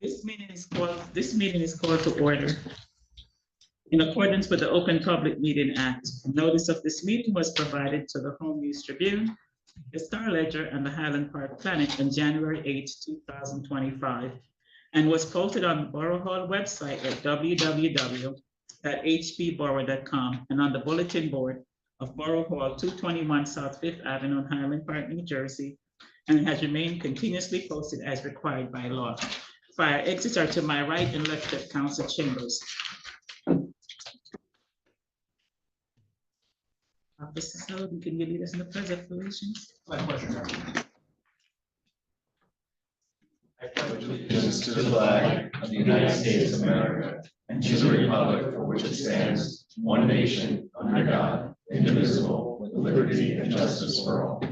This meeting is called to order. In accordance with the Open Public Meeting Act, notice of this meeting was provided to the Home News Tribune, the Star Ledger, and the Highland Park Planet on January 8, 2025, and was posted on the Borough Hall website at www.hbborough.com and on the bulletin board of Borough Hall, 221 South Fifth Avenue, Highland Park, New Jersey, and has remained continuously posted as required by law. Fire exits are to my right and left of council chambers. Officer Sullivan, can you lead us in the pledge of allegiance? My pleasure. I pledge allegiance to the flag of the United States of America and to the republic for which it stands, one nation, under God, indivisible, with liberty and justice for all.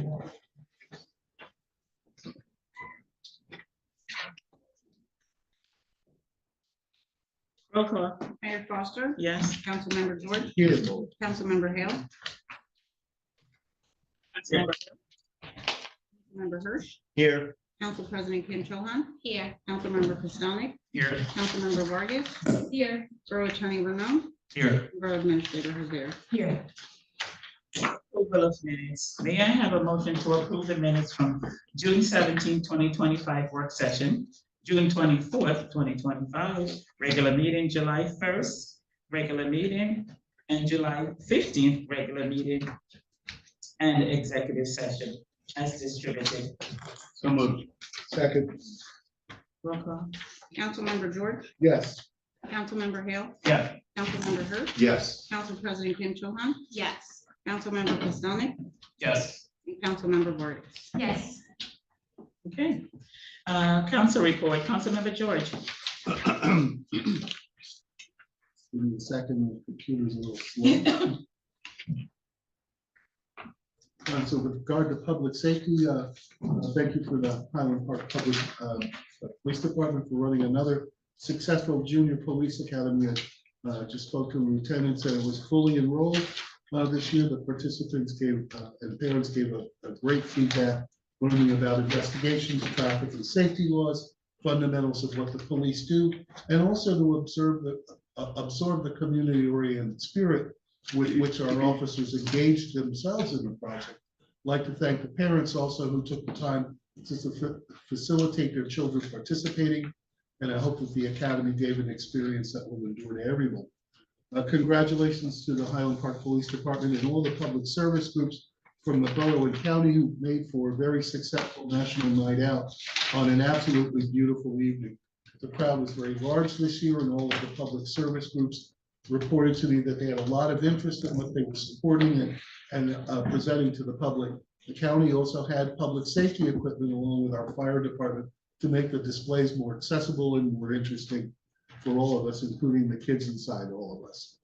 Roll call. Mayor Foster. Yes. Councilmember George. Here. Councilmember Hale. Councilmember Hirsch. Here. Council President Kim Cho Han. Here. Councilmember Pistonik. Here. Councilmember Vargas. Here. Borough Attorney Renaud. Here. Borough Administrator Rivera. Here. Approval of minutes. May I have a motion to approve the minutes from June 17, 2025 work session, June 24th, 2025, regular meeting, July 1st, regular meeting, and July 15th, regular meeting, and executive session as distributed. So moved. Second. Roll call. Councilmember George. Yes. Councilmember Hale. Yeah. Councilmember Hirsch. Yes. Council President Kim Cho Han. Yes. Councilmember Pistonik. Yes. And Councilmember Vargas. Yes. Okay. Council report, Councilmember George. Give me a second, the computer's a little slow. So with regard to public safety, thank you for the Highland Park Public Police Department for running another successful junior police academy. Just spoke to a lieutenant, said it was fully enrolled this year. The participants gave and parents gave a great feedback, learning about investigations, traffic and safety laws, fundamentals of what the police do, and also to absorb the community-oriented spirit with which our officers engaged themselves in the project. I'd like to thank the parents also who took the time to facilitate their children participating, and I hope that the Academy gave an experience that will endure to everyone. Congratulations to the Highland Park Police Department and all the public service groups from the borough and county who made for a very successful national night out on an absolutely beautiful evening. The crowd was very large this year, and all of the public service groups reported to me that they had a lot of interest in what they were supporting and presenting to the public. The county also had public safety equipment along with our fire department to make the displays more accessible and more interesting for all of us, including the kids inside all of us.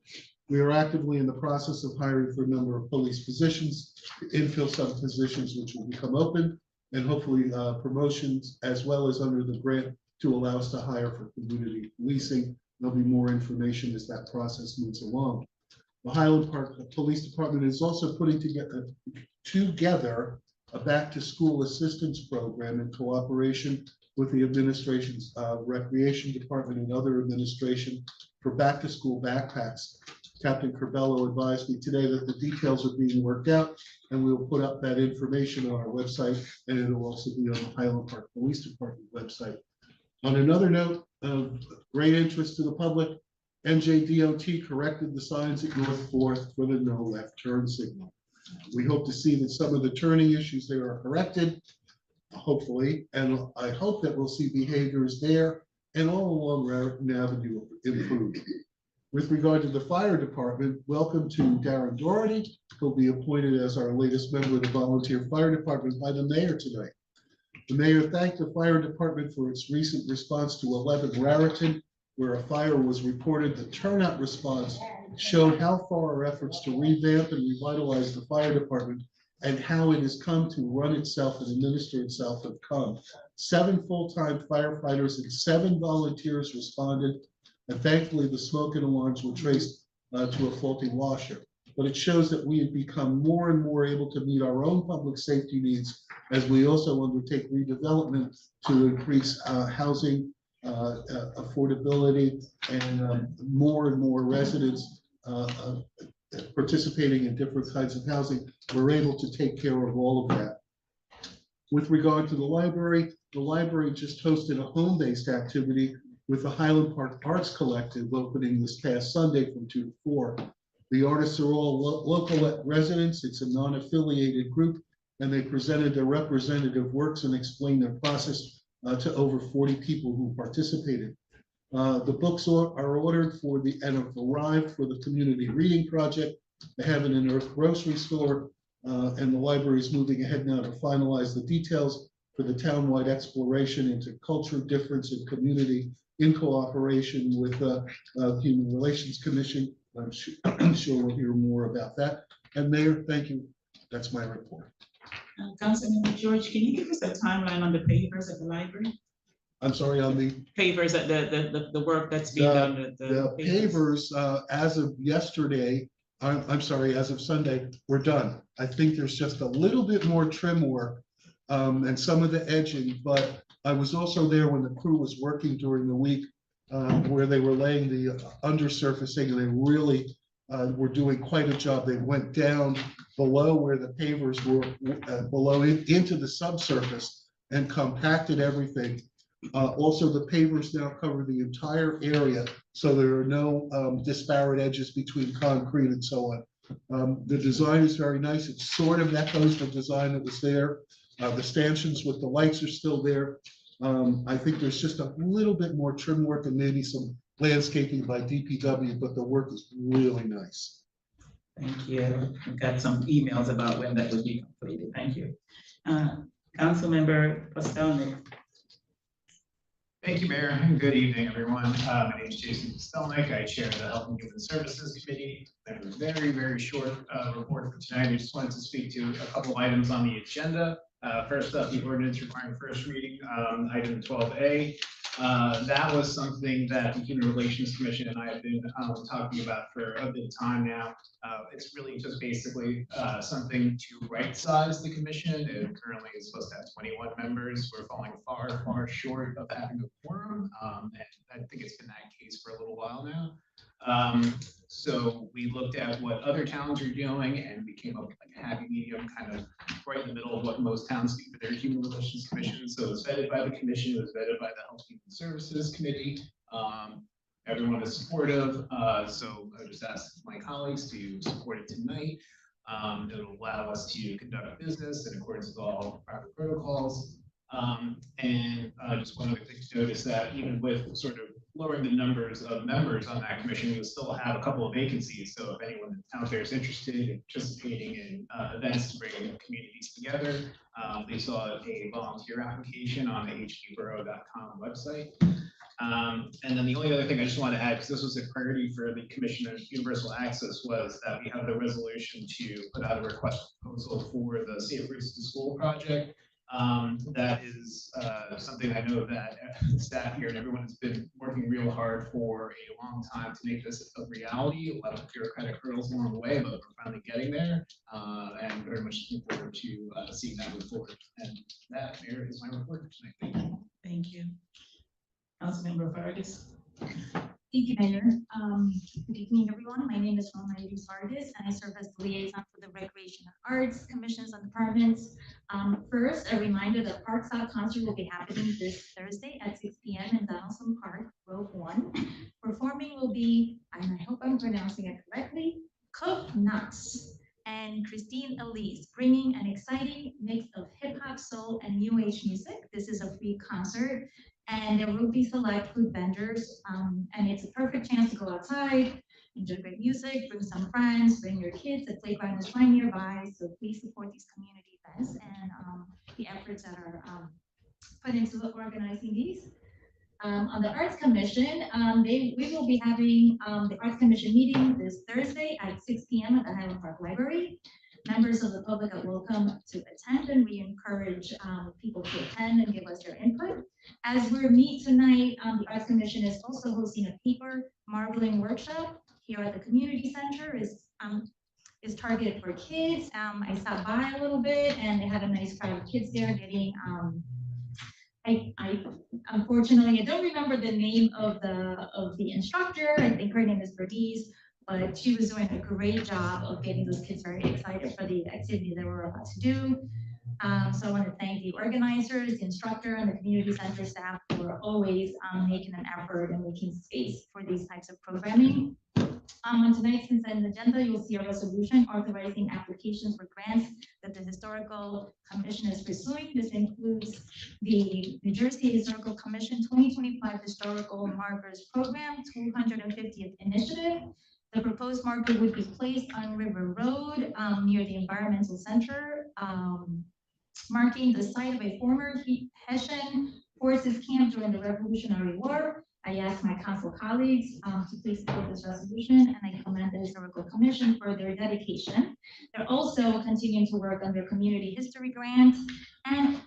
We are actively in the process of hiring for a number of police positions, to infill some positions which will become open, and hopefully promotions, as well as under the grant to allow us to hire for community policing. There'll be more information as that process moves along. The Highland Park Police Department is also putting together a back-to-school assistance program in cooperation with the administration's recreation department and other administration for back-to-school backpacks. Captain Corbello advised me today that the details are being worked out, and we will put up that information on our website, and it will also be on the Highland Park Police Department website. On another note of great interest to the public, NJDOT corrected the signs at North 4th for the no left turn signal. We hope to see that some of the turning issues there are corrected, hopefully, and I hope that we'll see behaviors there and all along Raritan Avenue improved. With regard to the fire department, welcome to Darren Doherty, who'll be appointed as our latest member of the volunteer fire department by the mayor today. The mayor thanked the fire department for its recent response to 11 Raritan, where a fire was reported. The turnout response showed how far our efforts to revamp and revitalize the fire department and how it has come to run itself and administer itself have come. 7 full-time firefighters and 7 volunteers responded, and thankfully the smoke and alarms were traced to a faulty washer. But it shows that we have become more and more able to meet our own public safety needs as we also undertake redevelopment to increase housing affordability, and more residents participating in different kinds of housing, we're able to take care of all of that. With regard to the library just hosted a home-based activity with the Highland Park Arts Collective opening this past Sunday from 2 to 4. The artists are all local residents. It's a non-affiliated group, and they presented their representative works and explained their process to over 40 people who participated. The books are ordered and have arrived for the Community Reading Project, the Heaven and Earth grocery store, and the library is moving ahead now to finalize the details for the townwide exploration into culture, difference, and community in cooperation with the Human Relations Commission. I'm sure we'll hear more about that. And Mayor, thank you. That's my report. Councilmember George, can you give us a timeline on the pavers at the library? I'm sorry, on the Pavers at the work that's being done. The pavers, as of yesterday, I'm sorry, as of Sunday, we're done. I think there's just a little bit more trim work and some of the edging, but I was also there when the crew was working during the week where they were laying the undersurfacing, and they really were doing quite a job. They went down below where the pavers were, below into the subsurface, and compacted everything. Also, the pavers now cover the entire area, so there are no disparate edges between concrete and so on. The design is very nice. It sort of echoes the design that was there. The stanchions with the lights are still there. I think there's just a little bit more trim work and maybe some landscaping by DPW, but the work is really nice. Thank you. We got some emails about when that would be completed. Thank you. Councilmember Postelnick. Thank you, Mayor, and good evening, everyone. My name is Jason Postelnick. I chair the Health and Human Services Committee. I have a very short report for tonight. I just wanted to speak to a couple of items on the agenda. First up, the ordinance requiring first reading, item 12A. That was something that the Human Relations Commission and I have been talking about for a bit of time now. It's really just basically something to right-size the commission. It currently is supposed to have 21 members. We're falling far short of having a quorum, and I think it's been that case for a little while now. So we looked at what other towns are doing, and we came up with like a happy medium, kind of right in the middle of what most towns do for their Human Relations Commission. So it was vetted by the commission, it was vetted by the Health and Human Services Committee. Everyone is supportive, so I just asked my colleagues to support it tonight. It'll allow us to conduct business in accordance with all proper protocols. And just one other thing to note is that even with sort of lowering the numbers of members on that commission, you'll still have a couple of vacancies. So if anyone out there is interested in participating in events to bring communities together, they saw a volunteer application on the hqborough.com website. And then the only other thing I just want to add, because this was a priority for the Commission on Universal Access, was that we have the resolution to put out a request proposal for the Safe Routes to School project. That is something I know that staff here and everyone has been working real hard for a long time to make this a reality. A lot of bureaucratic hurdles along the way, but we're finally getting there, and very much looking forward to seeing that move forward. And that, Mayor, is my report tonight. Thank you. Thank you. Councilmember Vargas. Thank you, Mayor. Good evening, everyone. My name is Roma Vargas, and I serve as the liaison for the Recreation and Arts Commissions and Departments. First, a reminder that Parks Out concert will be happening this Thursday at 6 p.m. in Donaldson Park, Road 1. Performing will be, and I hope I'm pronouncing it correctly, Cook Knox and Christine Elise, bringing an exciting mix of hip hop, soul, and new age music. This is a free concert, and there will be select food vendors, and it's a perfect chance to go outside, enjoy great music, bring some friends, bring your kids. The playground is right nearby, so please support these community events and the efforts that are put into organizing these. On the Arts Commission, we will be having the Arts Commission meeting this Thursday at 6 p.m. at the Highland Park Library. Members of the public are welcome to attend, and we encourage people to attend and give us their input. As we meet tonight, the Arts Commission is also hosting a paper marbling workshop here at the community center. Is targeted for kids. I stopped by a little bit, and they had a nice crowd of kids there getting I unfortunately, I don't remember the name of the instructor. I think her name is Bernice, but she was doing a great job of getting those kids very excited for the activity that we're about to do. So I want to thank the organizers, the instructor, and the community center staff for always making an effort and making space for these types of programming. On tonight's consent agenda, you'll see a resolution authorizing applications for grants that the Historical Commission is pursuing. This includes the New Jersey Historical Commission 2025 Historical Markers Program 250th Initiative. The proposed marker would be placed on River Road near the Environmental Center, marking the site of a former Hessian forces camp during the Revolutionary War. I asked my council colleagues to please support this resolution, and I commend the Historical Commission for their dedication. They're also continuing to work on their community history grant and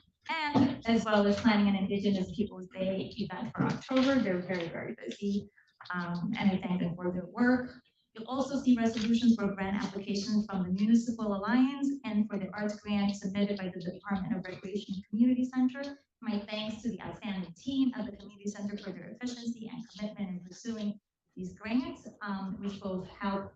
as well as planning an Indigenous Peoples Day event for October. They're very, very busy, and I thank them for their work. You'll also see resolutions for grant applications from the Municipal Alliance and for the arts grant submitted by the Department of Recreation and Community Center. My thanks to the outstanding team at the Community Center for their efficiency and commitment in pursuing these grants, which both help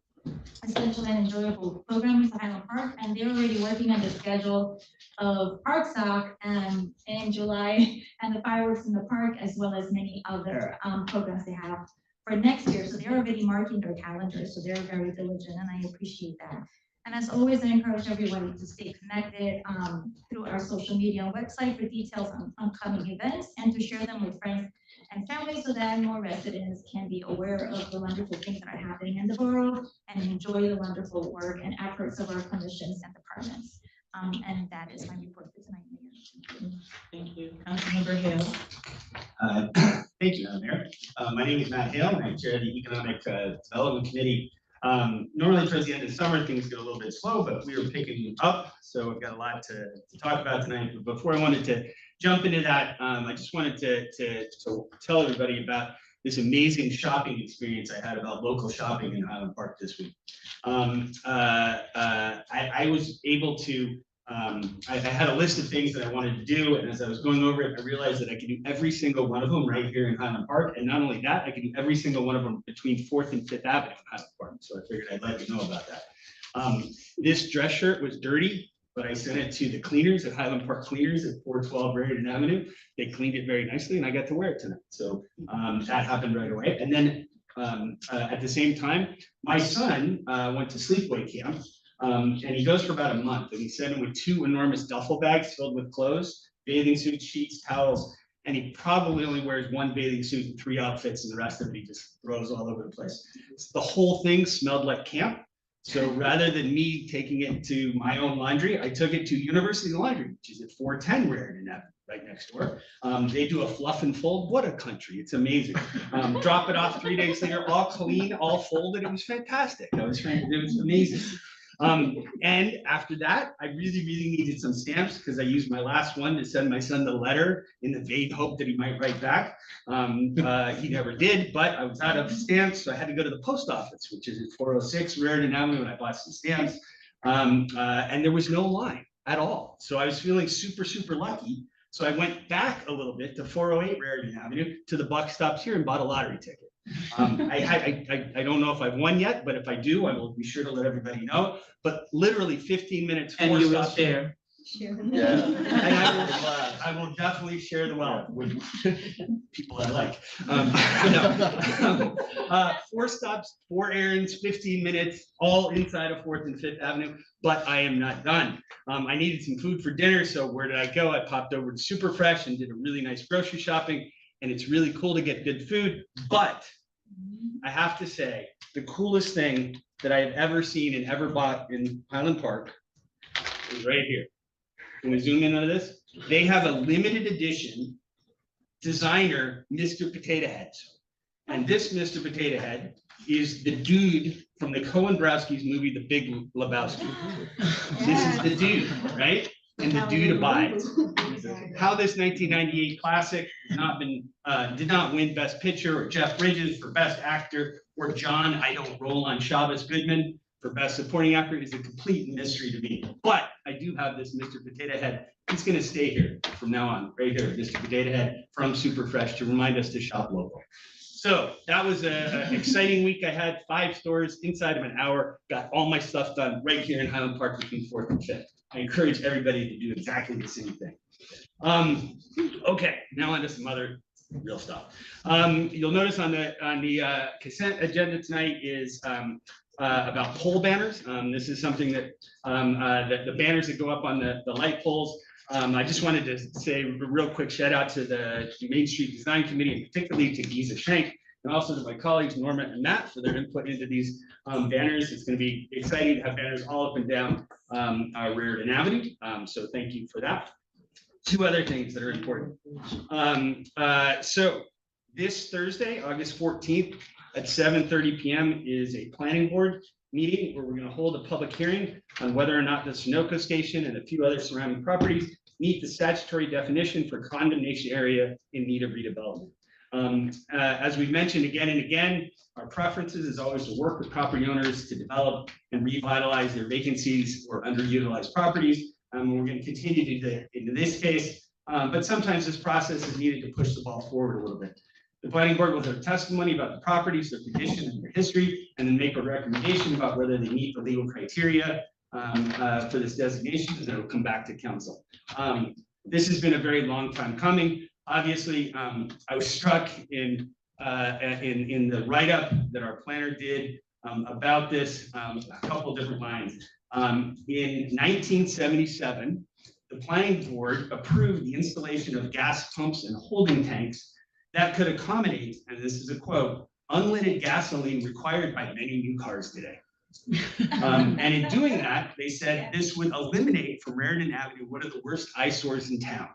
essential and enjoyable programming for Highland Park. And they're already working on the schedule of Park Sock in July and the fireworks in the park, as well as many other programs they have for next year. So they're already marking their calendars, so they're very diligent, and I appreciate that. And as always, I encourage everybody to stay connected through our social media and website for details on upcoming events and to share them with friends and family so that more residents can be aware of the wonderful things that are happening in the borough and enjoy the wonderful work and efforts of our commissions and departments. And that is my report for tonight, Mayor. Thank you. Councilmember Hill. Thank you, Madam Mayor. My name is Matt Hale, and I chair the Economic Development Committee. Normally towards the end of summer, things get a little bit slow, but we are picking up. So we've got a lot to talk about tonight. But before I wanted to jump into that, I just wanted to tell everybody about this amazing shopping experience I had about local shopping in Highland Park this week. I was able to, I had a list of things that I wanted to do, and as I was going over it, I realized that I could do every single one of them right here in Highland Park, and not only that, I could do every single one of them between 4th and 5th Avenue in Highland Park, so I figured I'd let you know about that. This dress shirt was dirty, but I sent it to the cleaners at Highland Park Cleaners at 412 Raritan Avenue. They cleaned it very nicely, and I got to wear it tonight, so that happened right away. And then at the same time, my son went to sleepaway camp. And he goes for about a month, and he sent him with 2 enormous duffel bags filled with clothes, bathing suits, sheets, towels, and he probably only wears 1 bathing suit and 3 outfits, and the rest of it he just throws all over the place. The whole thing smelled like camp. So rather than me taking it to my own laundry, I took it to University Laundry, which is at 410 Raritan Avenue, right next door. They do a fluff and fold. What a country. It's amazing. Drop it off 3 days later, all clean, all folded. It was fantastic. It was amazing. And after that, I really needed some stamps because I used my last one to send my son the letter in the vague hope that he might write back. He never did, but I was out of stamps, so I had to go to the post office, which is at 406 Raritan Avenue, and I bought some stamps. And there was no line at all. So I was feeling super lucky. So I went back a little bit to 408 Raritan Avenue to the buck stops here and bought a lottery ticket. I don't know if I've won yet, but if I do, I will be sure to let everybody know. But literally 15 minutes. And you will share. Yeah. And I will definitely share the wealth with people I like. 4 stops, 4 errands, 15 minutes, all inside of 4th and 5th Avenue. But I am not done. I needed some food for dinner, so where did I go? I popped over to Super Fresh and did a really nice grocery shopping. And it's really cool to get good food, but I have to say, the coolest thing that I have ever seen and ever bought in Highland Park is right here. Can we zoom in on this? They have a limited edition designer Mr. Potato Heads. And this Mr. Potato Head is the dude from the Coen-Browski's movie, The Big Lebowski. This is the dude, right? And the dude abides. How this 1998 classic did not win Best Picture, or Jeff Bridges for Best Actor, or John I Don't Roll on Shabbos Goodman. for Best Supporting Actor is a complete mystery to me. But I do have this Mr. Potato Head. He's gonna stay here from now on, right here, Mr. Potato Head from Super Fresh to remind us to shop local. So that was an exciting week. I had 5 stores inside of an hour, got all my stuff done right here in Highland Park between 4th and 5th. I encourage everybody to do exactly the same thing. Okay, now on to some other real stuff. You'll notice on the consent agenda tonight is about pole banners. This is something that the banners that go up on the light poles. I just wanted to say a real quick shout out to the Main Street Design Committee, and particularly to Giza Shank, and also to my colleagues Norma and Matt for their input into these banners. It's going to be exciting to have banners all up and down Raritan Avenue. So thank you for that. 2 other things that are important. So this Thursday, August 14th at 7:30 p.m. is a planning board meeting where we're going to hold a public hearing on whether or not the Sunoco station and a few other surrounding properties meet the statutory definition for condemnation area in need of redevelopment. As we've mentioned again and again, our preferences is always to work with property owners to develop and revitalize their vacancies or underutilized properties. We're going to continue to do in this case, but sometimes this process is needed to push the ball forward a little bit. The planning board will have testimony about the properties, their condition, and their history, and then make a recommendation about whether they meet the legal criteria for this designation, and then it'll come back to council. This has been a very long time coming. Obviously, I was struck in the write-up that our planner did about this, a couple different lines. In 1977, the planning board approved the installation of gas pumps and holding tanks that could accommodate, and this is a quote, unleaded gasoline required by many new cars today. And in doing that, they said this would eliminate from Raritan Avenue one of the worst eyesores in town.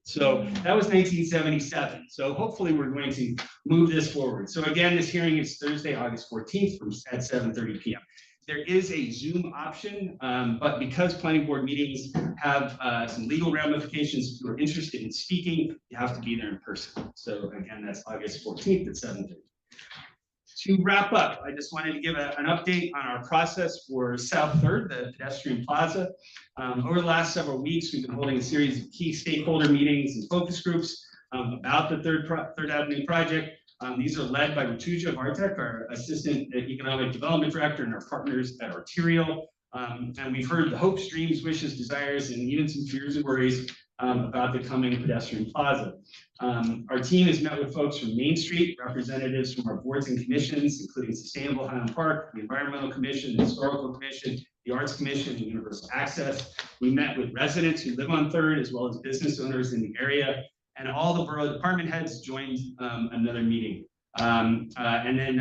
So that was 1977. So hopefully we're going to move this forward. So again, this hearing is Thursday, August 14th at 7:30 p.m. There is a Zoom option, but because planning board meetings have some legal ramifications, if you're interested in speaking, you have to be there in person. So again, that's August 14th at 7:30. To wrap up, I just wanted to give an update on our process for South 3rd, the pedestrian plaza. Over the last several weeks, we've been holding a series of key stakeholder meetings and focus groups about the Third Avenue project. These are led by Rutuja Bartek, our Assistant Economic Development Director, and our partners at Arterial. And we've heard the hopes, dreams, wishes, desires, and even some fears and worries about the coming pedestrian plaza. Our team has met with folks from Main Street, representatives from our boards and commissions, including Sustainable Highland Park, the Environmental Commission, the Historical Commission, the Arts Commission, and Universal Access. We met with residents who live on 3rd, as well as business owners in the area. And all the borough department heads joined another meeting. And then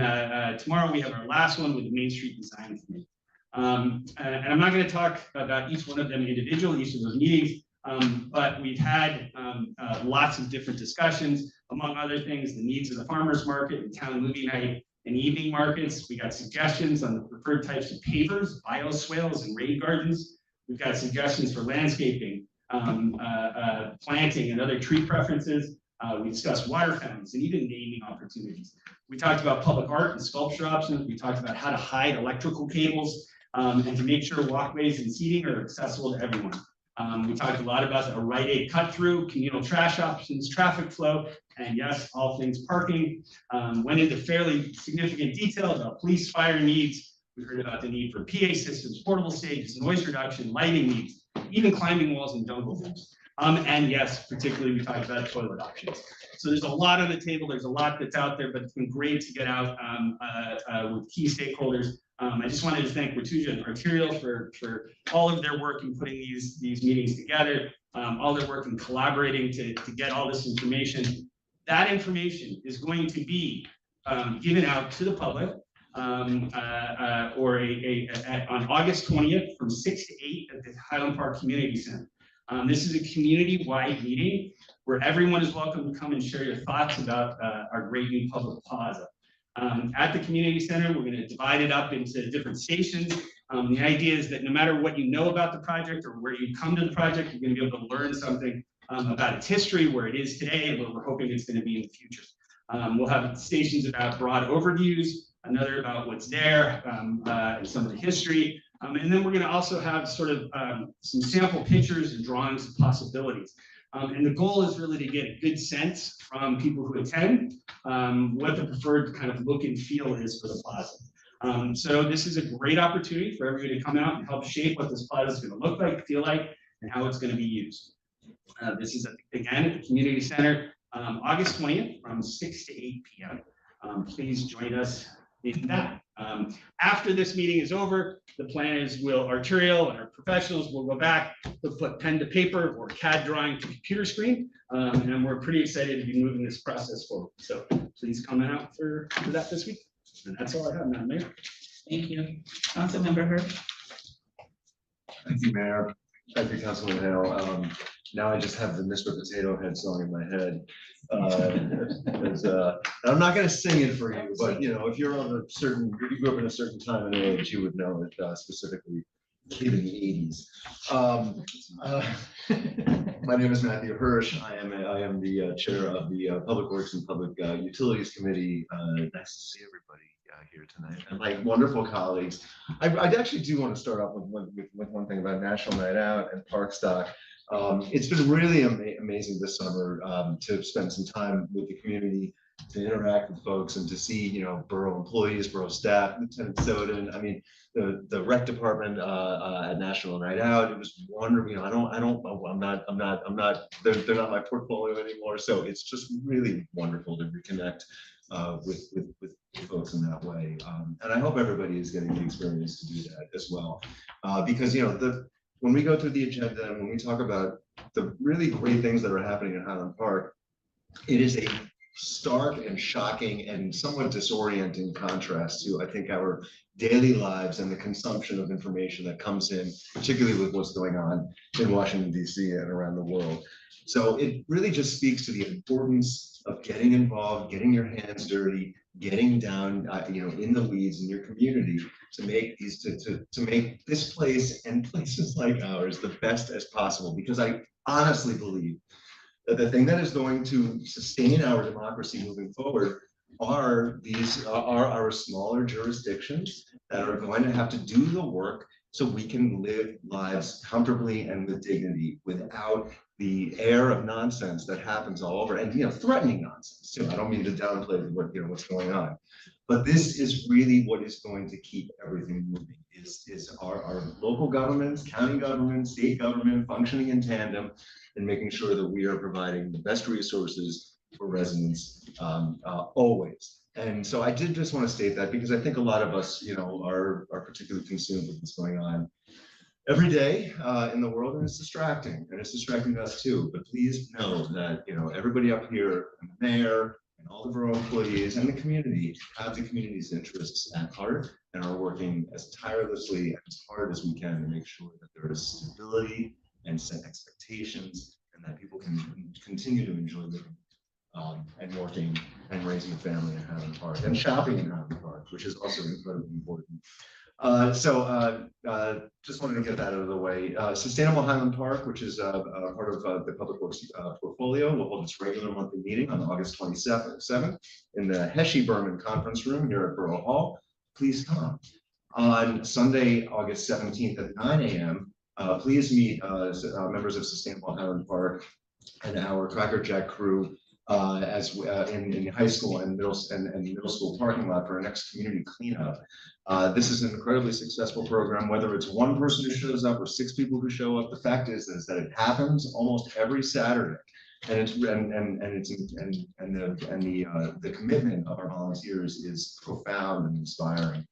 tomorrow we have our last one with the Main Street Design Committee. And I'm not going to talk about each one of them individually, each of those meetings, but we've had lots of different discussions, among other things, the needs of the farmers market and town movie night and evening markets. We got suggestions on the preferred types of pavers, bioswales, and rain gardens. We've got suggestions for landscaping, planting, and other tree preferences. We discussed water fountains and even naming opportunities. We talked about public art and sculpture options. We talked about how to hide electrical cables and to make sure walkways and seating are accessible to everyone. We talked a lot about a Rite Aid cut through, communal trash options, traffic flow, and yes, all things parking. Went into fairly significant detail about police fire needs. We heard about the need for PA systems, portable stages, noise reduction, lighting needs, even climbing walls and jungle gyms. And yes, particularly we talked about toilet options. So there's a lot on the table. There's a lot that's out there, but it's been great to get out with key stakeholders. I just wanted to thank Rutuja and Arterial for all of their work in putting these meetings together, all their work in collaborating to get all this information. That information is going to be given out to the public on August 20th from 6 to 8 at the Highland Park Community Center. This is a community-wide meeting where everyone is welcome to come and share your thoughts about our great new public plaza. At the community center, we're going to divide it up into different stations. The idea is that no matter what you know about the project or where you come to the project, you're going to be able to learn something about its history, where it is today, and where we're hoping it's going to be in the future. We'll have stations about broad overviews, another about what's there, and some of the history. And then we're going to also have sort of some sample pictures and drawings of possibilities. And the goal is really to get a good sense from people who attend what the preferred kind of look and feel is for the plaza. So this is a great opportunity for everybody to come out and help shape what this plaza is going to look like, feel like, and how it's going to be used. This is, again, at the community center, August 20th from 6 to 8 p.m. Please join us in that. After this meeting is over, the plan is Arturial and our professionals will go back, they'll put pen to paper or CAD drawing to computer screen. And we're pretty excited to be moving this process forward. So please come out for that this week. And that's all I have, Madam Mayor. Thank you. Councilmember Hurd. Thank you, Mayor. Thank you, Councilman Hale. Now I just have the Mr. Potato Head song in my head. I'm not going to sing it for you, but you know, if you're on a certain, if you grew up in a certain time and age, you would know it, specifically kid in the 80s. My name is Matthew Hirsch. I am the chair of the Public Works and Public Utilities Committee. Nice to see everybody here tonight, and my wonderful colleagues. I actually do want to start off with one thing about National Night Out and Park Stock. It's been really amazing this summer to spend some time with the community, to interact with folks, and to see, you know, borough employees, borough staff, Lieutenant Soden. I mean, the rec department at National Night Out. It was wonderful. You know, I'm not. They're not my portfolio anymore. So it's just really wonderful to reconnect with folks in that way. And I hope everybody is getting the experience to do that as well, because you know when we go through the agenda and when we talk about the really great things that are happening in Highland Park, it is a stark and shocking and somewhat disorienting contrast to, I think, our daily lives and the consumption of information that comes in, particularly with what's going on in Washington, D.C. and around the world. So it really just speaks to the importance of getting involved, getting your hands dirty, getting down, you know, in the weeds in your community to make these to make this place and places like ours the best as possible. Because I honestly believe that the thing that is going to sustain our democracy moving forward are our smaller jurisdictions that are going to have to do the work so we can live lives comfortably and with dignity without the air of nonsense that happens all over, and you know, threatening nonsense too. I don't mean to downplay what's going on, but this is really what is going to keep everything moving. Is our local governments, county government, state government functioning in tandem and making sure that we are providing the best resources for residents always. And so I did just want to state that because I think a lot of us, you know, are particularly consumed with what's going on every day in the world, and it's distracting, and it's distracting us too. But please know that, you know, everybody up here, and the mayor, and all the borough employees, and the community have the community's interests at heart and are working as tirelessly and as hard as we can to make sure that there is stability and set expectations, and that people can continue to enjoy living and working and raising a family in Highland Park and shopping in Highland Park, which is also incredibly important. Just wanted to get that out of the way. Sustainable Highland Park, which is part of the Public Works portfolio, will hold its regular monthly meeting on August 27th in the Heshy-Berman Conference Room here at Borough Hall. Please come. On Sunday, August 17th at 9 a.m., please meet members of Sustainable Highland Park and our Cracker Jack crew in high school and middle school parking lot for our next community cleanup. This is an incredibly successful program, whether it's one person who shows up or 6 people who show up. The fact is that it happens almost every Saturday, and the commitment of our volunteers is profound and inspiring.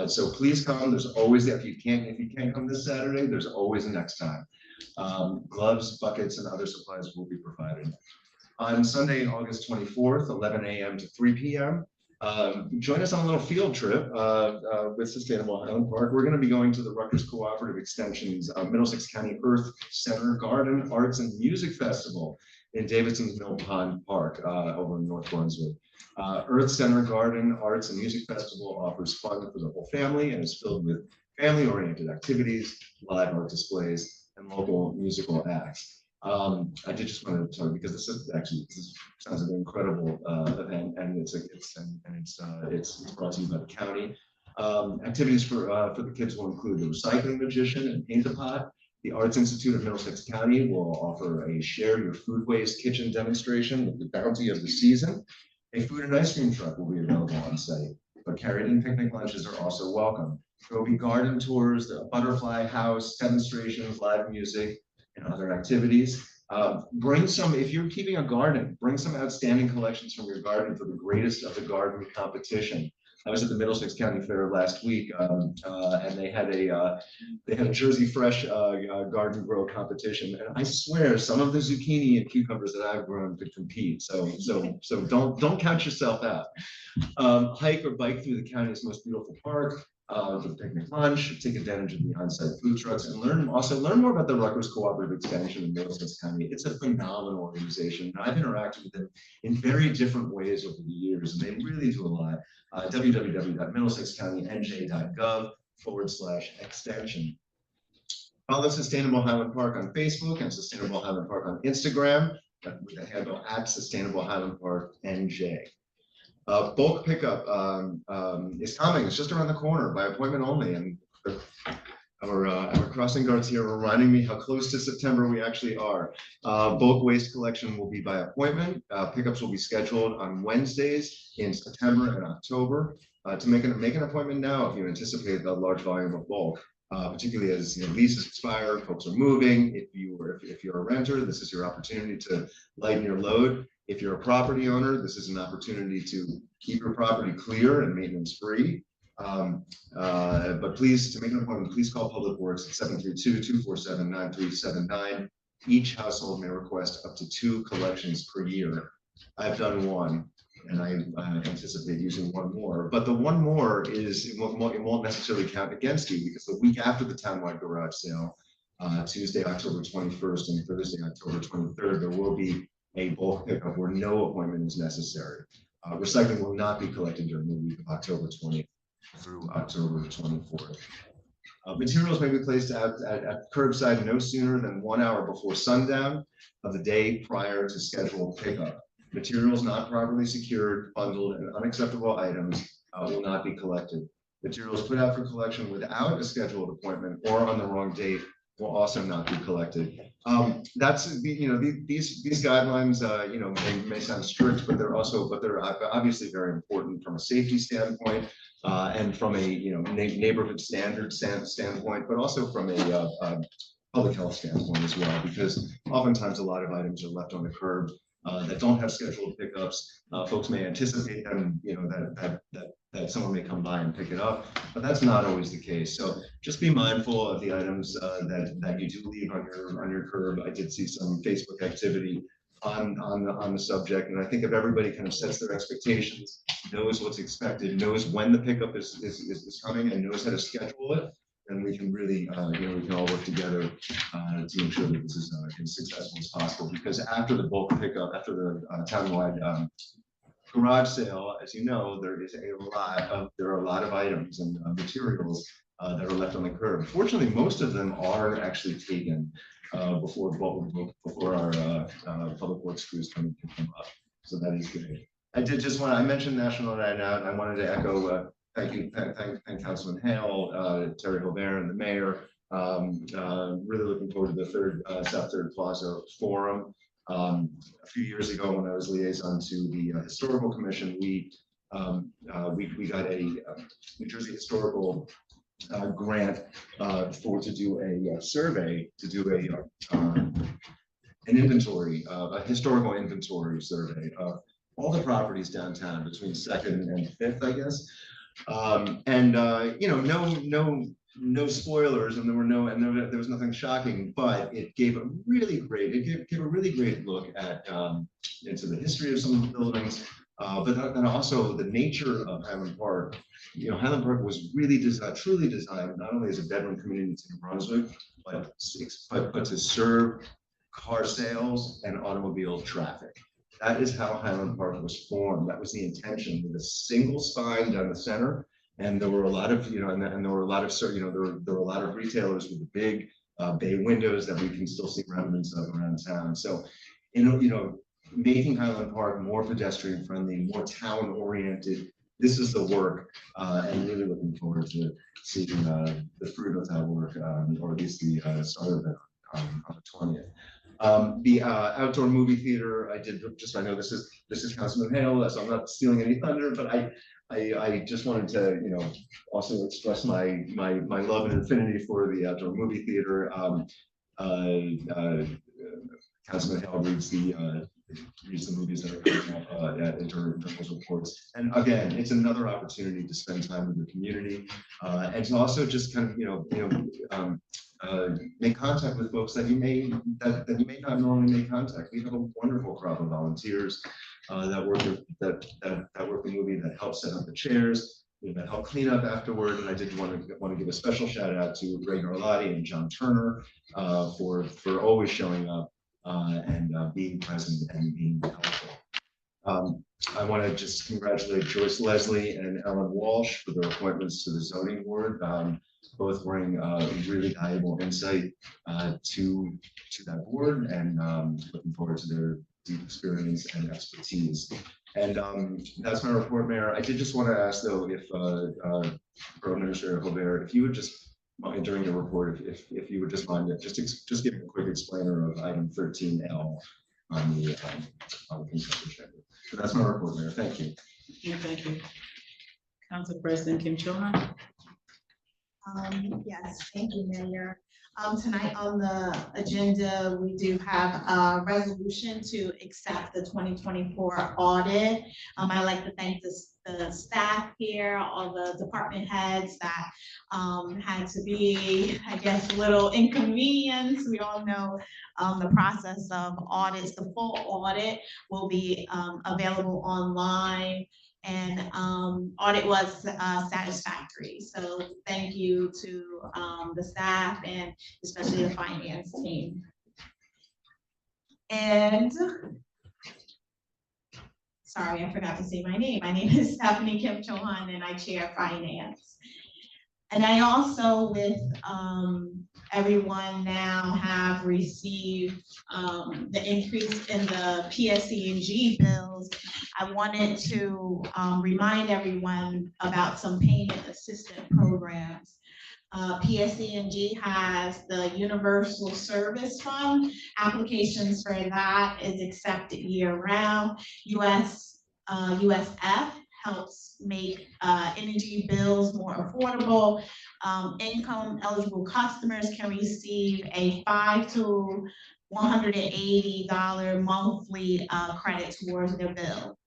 So please come. There's always, if you can't come this Saturday, there's always a next time. Gloves, buckets, and other supplies will be provided. On Sunday, August 24th, 11 a.m. to 3 p.m. Join us on a little field trip with Sustainable Highland Park. We're going to be going to the Rutgers Cooperative Extension's Middlesex County Earth Center Garden Arts and Music Festival in Davidson's Mill Pond Park over in North Brunswick. Earth Center Garden Arts and Music Festival offers fun for the whole family and is filled with family-oriented activities, live art displays, and local musical acts. I did just want to talk because this sounds like an incredible event, and it's brought to you by the county. Activities for the kids will include the recycling magician and paint a pot. The Arts Institute of Middlesex County will offer a share your food waste kitchen demonstration with the bounty of the season. A food and ice cream truck will be available on site, but carried-in picnic lunches are also welcome. There will be garden tours, the butterfly house demonstrations, live music, and other activities. Bring some, if you're keeping a garden, bring some outstanding collections from your garden for the greatest of the garden competition. I was at the Middlesex County Fair last week, and they had a Jersey Fresh garden grow competition, and I swear some of the zucchini and cucumbers that I've grown could compete. So don't count yourself out. Hike or bike through the county's most beautiful park. The picnic lunch, take advantage of the on-site food trucks, and learn more about the Rutgers Cooperative Extension in Middlesex County. It's a phenomenal organization. I've interacted with them in very different ways over the years, and they really do a lot. www.middlesexcounty.nj.gov/extension. Follow Sustainable Highland Park on Facebook and Sustainable Highland Park on Instagram with the handle @Sustainable Highland Park NJ. Bulk pickup is coming. It's just around the corner by appointment only. And our crossing guards here are reminding me how close to September we actually are. Bulk waste collection will be by appointment. Pickups will be scheduled on Wednesdays in September and October. To make an appointment now if you anticipate a large volume of bulk, particularly as leases expire, folks are moving. If you're a renter, this is your opportunity to lighten your load. If you're a property owner, this is an opportunity to keep your property clear and maintenance free. But please, to make an appointment, please call Public Works at 732-247-9379. Each household may request up to 2 collections per year. I've done one, and I anticipate using one more. But the one more it won't necessarily count against you, because the week after the townwide garage sale, Tuesday, October 21st and Thursday, October 23rd, there will be a bulk pickup where no appointment is necessary. Recycling will not be collected during the week of October 20th through October 24th. Materials may be placed at curbside no sooner than 1 hour before sundown of the day prior to scheduled pickup. Materials not properly secured, bundled, and unacceptable items will not be collected. Materials put out for collection without a scheduled appointment or on the wrong date will also not be collected. That's these guidelines. They may sound strict, but they're obviously very important from a safety standpoint and from a neighborhood standard standpoint, but also from a public health standpoint as well, because oftentimes a lot of items are left on the curb that don't have scheduled pickups. Folks may anticipate them, that someone may come by and pick it up, but that's not always the case. So just be mindful of the items that you do leave on your curb. I did see some Facebook activity on the subject, and I think if everybody kind of sets their expectations, knows what's expected, knows when the pickup is coming, and knows how to schedule it, then we can really, we can all work together to make sure that this is as successful as possible. Because after the bulk pickup, after the townwide garage sale, as you know, there are a lot of items and materials that are left on the curb. Fortunately, most of them are actually taken before our public works crews come and pick them up. So that is great. I mentioned National Night Out. I wanted to echo thank Councilman Hale, Terry Hilbert, and the mayor. Really looking forward to the South Third Plaza Forum. A few years ago, when I was liaison to the Historical Commission, we got a New Jersey Historical grant to do a survey, to do an inventory, a historical inventory survey of all the properties downtown between 2nd and 5th, I guess. No spoilers, and there was nothing shocking, but it gave a really great look at into the history of some of the buildings, but then also the nature of Highland Park. Highland Park was really truly designed not only as a bedroom community to New Brunswick, but to serve car sales and automobile traffic. That is how Highland Park was formed. That was the intention, with a single spine down the center. And there were a lot of, there were a lot of retailers with big bay windows that we can still see remnants of around town. So, making Highland Park more pedestrian friendly, more town oriented. This is the work, and really looking forward to seeing the fruit of that work, or at least the start of it on the 20th. The outdoor movie theater, I know this is Councilman Hale, so I'm not stealing any thunder, but I just wanted to, also express my love and affinity for the outdoor movie theater. Councilman Hale reads the movies that are coming up during those reports. And again, it's another opportunity to spend time with the community, and to also just kind of, make contact with folks that you may not normally make contact. We have a wonderful crowd of volunteers that work the movie, that help set up the chairs, that help clean up afterward. And I did want to give a special shout out to Ray Garlotti and John Turner for always showing up and being present and being helpful. I want to just congratulate Joyce Leslie and Ellen Walsh for their appointments to the zoning board. Both bring really valuable insight to that board, and looking forward to their deep experience and expertise. And that's my report, Mayor. I did just want to ask, though, if Borough Administrator Hobert, if you would just mind during your report, if you would just mind just giving a quick explainer of item 13L on the consent agenda. So that's my report, Mayor. Thank you. Yeah, thank you. Council President Kim Cho-Han. Yes, thank you, Mayor. Tonight on the agenda, we do have a resolution to accept the 2024 audit. I'd like to thank the staff here, all the department heads that had to be, I guess, a little inconvenience. We all know the process of audits. The full audit will be available online. And audit was satisfactory. So thank you to the staff and especially the finance team. And sorry, I forgot to say my name. My name is Stephanie Kim Cho-Han and I chair finance. And I also, with everyone now, have received the increase in the PSE&G bills. I wanted to remind everyone about some payment assistance programs. PSE&G has the Universal Service Fund. Applications for that is accepted year-round. USF helps make energy bills more affordable. Income eligible customers can receive a $5 to $180 monthly credit towards their bill.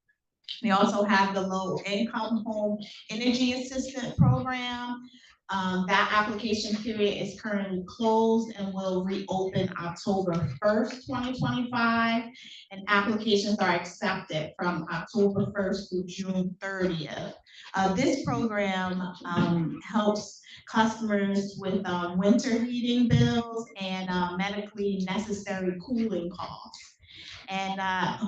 We also have the low income home energy assistance program. That application period is currently closed and will reopen October 1st, 2025. And applications are accepted from October 1st through June 30th. This program helps customers with winter heating bills and medically necessary cooling costs. And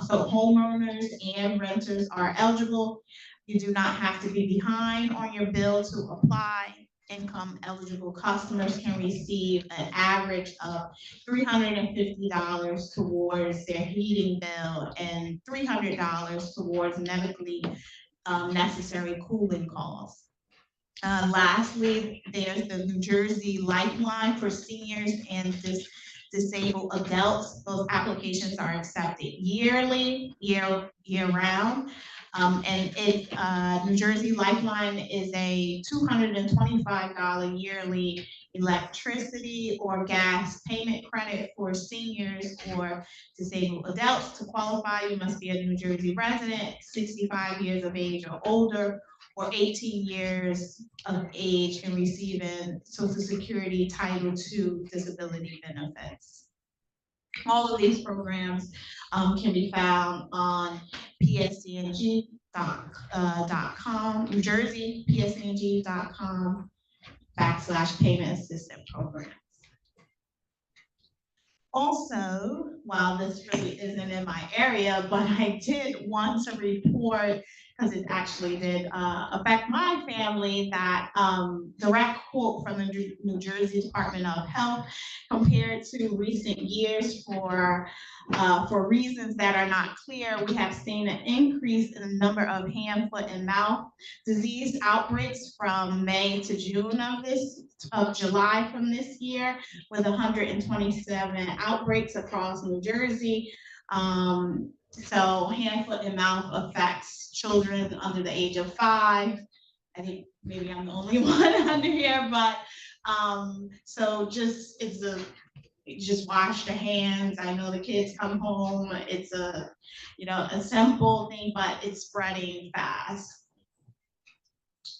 so homeowners and renters are eligible. You do not have to be behind on your bill to apply. Income eligible customers can receive an average of $350 towards their heating bill and $300 towards medically necessary cooling costs. Lastly, there's the New Jersey Lifeline for seniors and disabled adults. Those applications are accepted yearly, year-round. And New Jersey Lifeline is a $225 yearly electricity or gas payment credit for seniors or disabled adults. To qualify, you must be a New Jersey resident, 65 years of age or older, or 18 years of age and receiving Social Security Title II disability benefits. All of these programs can be found on pseng.com, New Jersey, pseng.com/payment assistance programs. Also, while this really isn't in my area, but I did want to report, because it actually did affect my family, that direct quote from the New Jersey Department of Health compared to recent years for reasons that are not clear, we have seen an increase in the number of hand, foot, and mouth disease outbreaks from May to June of July from this year, with 127 outbreaks across New Jersey. So hand, foot, and mouth affects children under the age of 5. I think maybe I'm the only one under here, but so just just wash the hands. I know the kids come home. It's a simple thing, but it's spreading fast.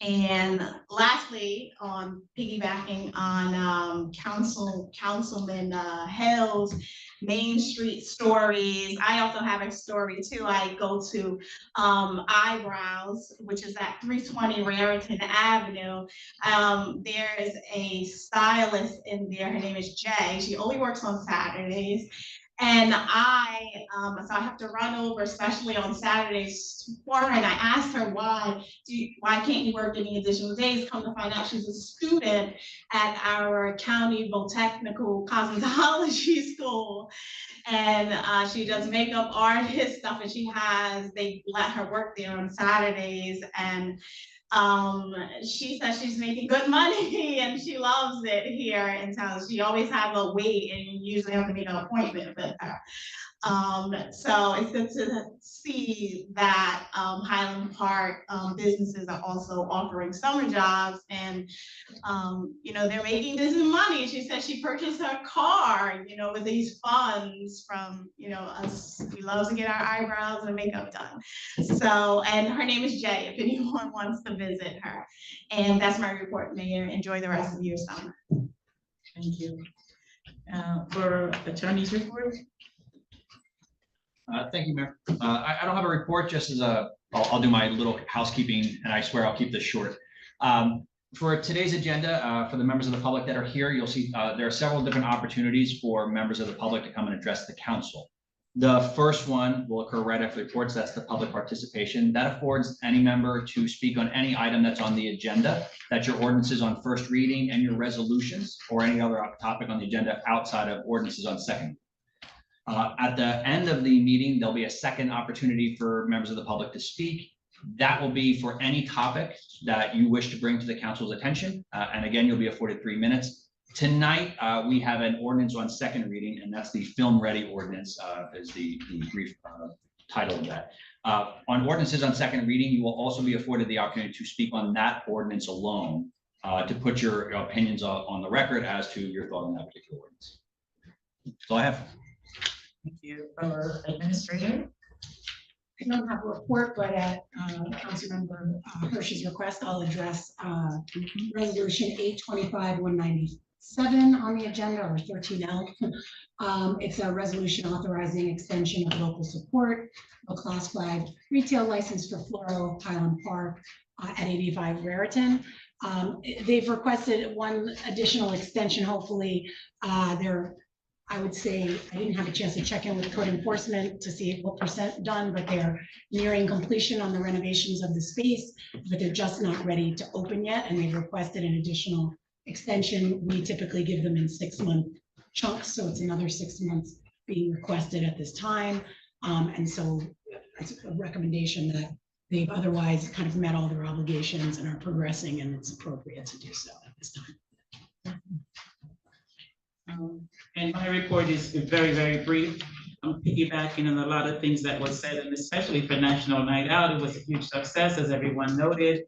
And lastly, on piggybacking on Councilman Hill's Main Street stories, I also have a story too. I go to Eyebrows, which is at 320 Raritan Avenue. There is a stylist in there. Her name is Jay. She only works on Saturdays. And so I have to run over, especially on Saturdays, for her. And I asked her, why can't you work any additional days? Come to find out, she's a student at our County Botanical Cosmetology School. And she does makeup artist stuff, and they let her work there on Saturdays. And she says she's making good money and she loves it here in town. She always has a wait, and you usually have to make an appointment with her. So it's good to see that Highland Park businesses are also offering summer jobs, and they're making this money. She said she purchased her car, with these funds from us. We love to get our eyebrows and makeup done. So, and her name is Jay, if anyone wants to visit her. And that's my report, Mayor. Enjoy the rest of your summer. Thank you. For attorney's report. Thank you, Mayor. I don't have a report, just as I'll do my little housekeeping, and I swear I'll keep this short. For today's agenda, for the members of the public that are here, you'll see there are several different opportunities for members of the public to come and address the council. The first one will occur right after the reports. That's the public participation. That affords any member to speak on any item that's on the agenda. That's your ordinances on first reading and your resolutions, or any other topic on the agenda outside of ordinances on second. At the end of the meeting, there'll be a second opportunity for members of the public to speak. That will be for any topic that you wish to bring to the council's attention. And again, you'll be afforded 3 minutes. Tonight, we have an ordinance on second reading, and that's the film ready ordinance, is the brief title of that. On ordinances on second reading, you will also be afforded the opportunity to speak on that ordinance alone, to put your opinions on the record as to your thought on that particular ordinance. That's all I have. Thank you. Administrator. I don't have a report, but at Councilmember Hirsch's request, I'll address Resolution 825-197 on the agenda, or 13L. It's a resolution authorizing extension of local support, a class 5 retail license for Floro Highland Park at 85 Raritan. They've requested one additional extension. Hopefully, I would say, I didn't have a chance to check in with code enforcement to see what % done, but they're nearing completion on the renovations of the space, but they're just not ready to open yet. And they've requested an additional extension. We typically give them in 6-month chunks. So it's another 6 months being requested at this time. And so it's a recommendation that they've otherwise kind of met all their obligations and are progressing, and it's appropriate to do so at this time. And my report is very, very brief. I'm piggybacking on a lot of things that was said, and especially for National Night Out, it was a huge success, as everyone noted.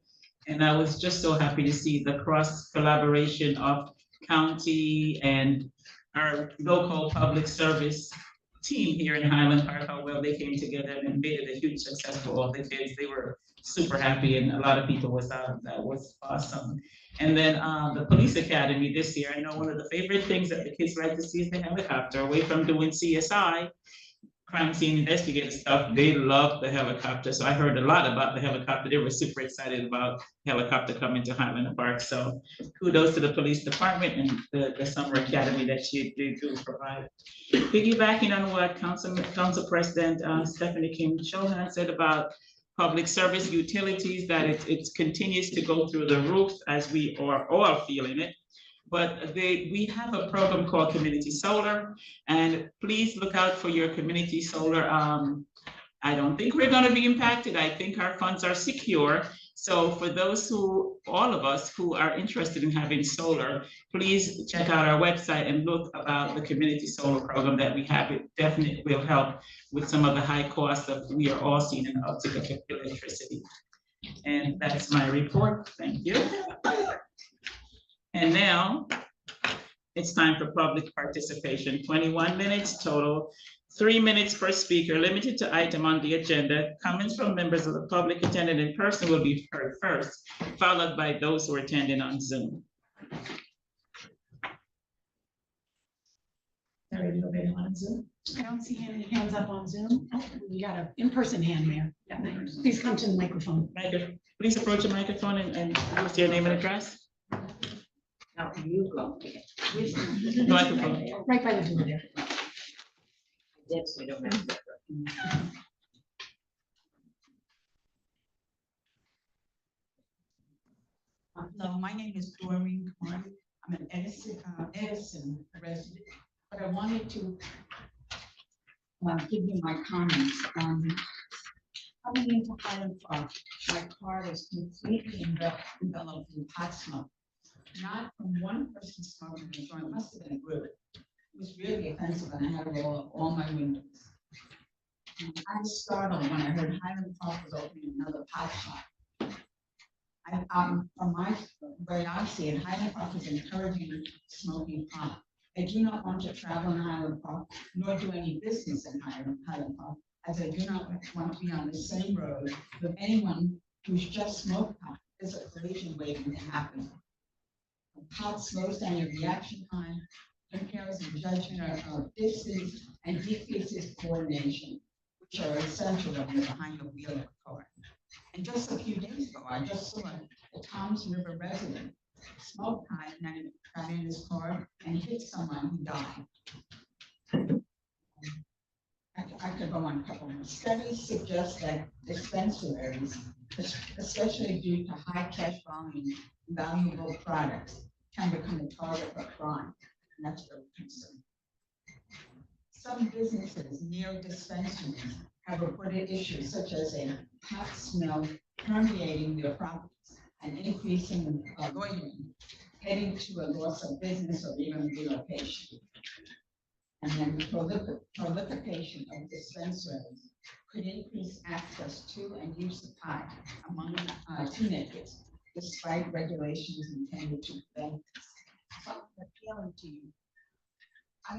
And I was just so happy to see the cross collaboration of county and our local public service team here in Highland Park, how well they came together and made it a huge success for all the kids. They were super happy, and a lot of people was out. That was awesome. And then the police academy this year, I know one of the favorite things that the kids like to see is the helicopter. Away from doing CSI, crime scene investigator stuff, they love the helicopter. So I heard a lot about the helicopter. They were super excited about helicopter coming to Highland Park. So kudos to the police department and the summer academy that they do provide. Piggybacking on what Council President Stephanie Kim Chohan said about public service utilities, that it continues to go through the roof as we are all feeling it. But we have a program called Community Solar, and please look out for your community solar. I don't think we're gonna be impacted. I think our funds are secure. So for those all of us who are interested in having solar, please check out our website and look about the community solar program that we have. It definitely will help with some of the high costs that we are all seeing in uptick of electricity. And that's my report. Thank you. And now it's time for public participation. 21 minutes total. 3 minutes per speaker, limited to item on the agenda. Comments from members of the public attending in person will be heard first, followed by those who are attending on Zoom. Nobody on Zoom? I don't see any hands up on Zoom. Oh, we got an in-person hand, Mayor. Yeah, please come to the microphone. Please approach the microphone and what's your name and address? Now, you go. Microphone. Right by the door there. Yes, we don't have. Hello, my name is Doreen Corn. I'm an Edison resident, but I wanted to give you my comments. Coming into Highland Park, my car was completely enveloped in pot smoke. Not from one person smoking, so it must have been a group. It was really offensive, and I had to roll up all my windows. I was startled when I heard Highland Park was opening another pot shop. From my way I see it, Highland Park is encouraging smoking pot. I do not want to travel in Highland Park, nor do any business in Highland Park, as I do not want to be on the same road with anyone who's just smoked pot. There's a collision waiting to happen. Pot slows down your reaction time, impairs the judgment of distance, and decreases coordination, which are essential when you're behind the wheel of a car. And just a few days ago, I just saw a Toms River resident smoke pot and then got in his car and hit someone who died. I could go on a couple more. Studies suggest that dispensaries, especially due to high cash volume, valuable products, can become a target for crime. And that's really concerning. Some businesses near dispensaries have reported issues such as a hot smell permeating their properties and increasing loitering, heading to a loss of business or even relocation. And then the proliferation of dispensaries could increase access to and use of pot among teenagers, despite regulations intended to prevent this. So I'm appealing to you. I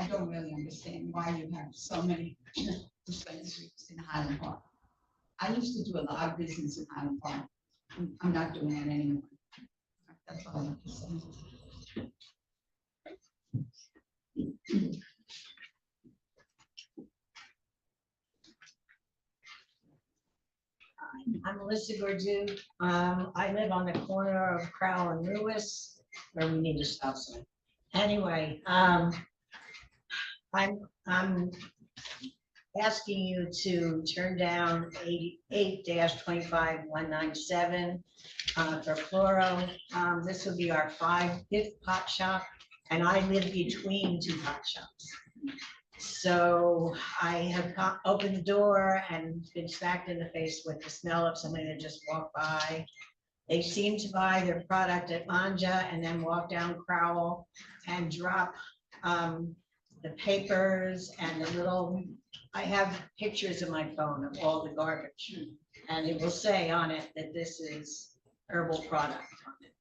don't really understand why you have so many dispensaries in Highland Park. I used to do a lot of business in Highland Park. I'm not doing it anymore. That's all I have to say. I'm Melissa Gordu. I live on the corner of Crowell and Lewis, where we need a stop sign. Anyway, I'm asking you to turn down 88-25-197 for fluoro. This will be our fifth pot shop, and I live between two pot shops. So I have opened the door and been smacked in the face with the smell of somebody that just walked by. They seem to buy their product at Anja and then walk down Crowell and drop the papers and the little, I have pictures of my phone of all the garbage. And it will say on it that this is herbal product on it.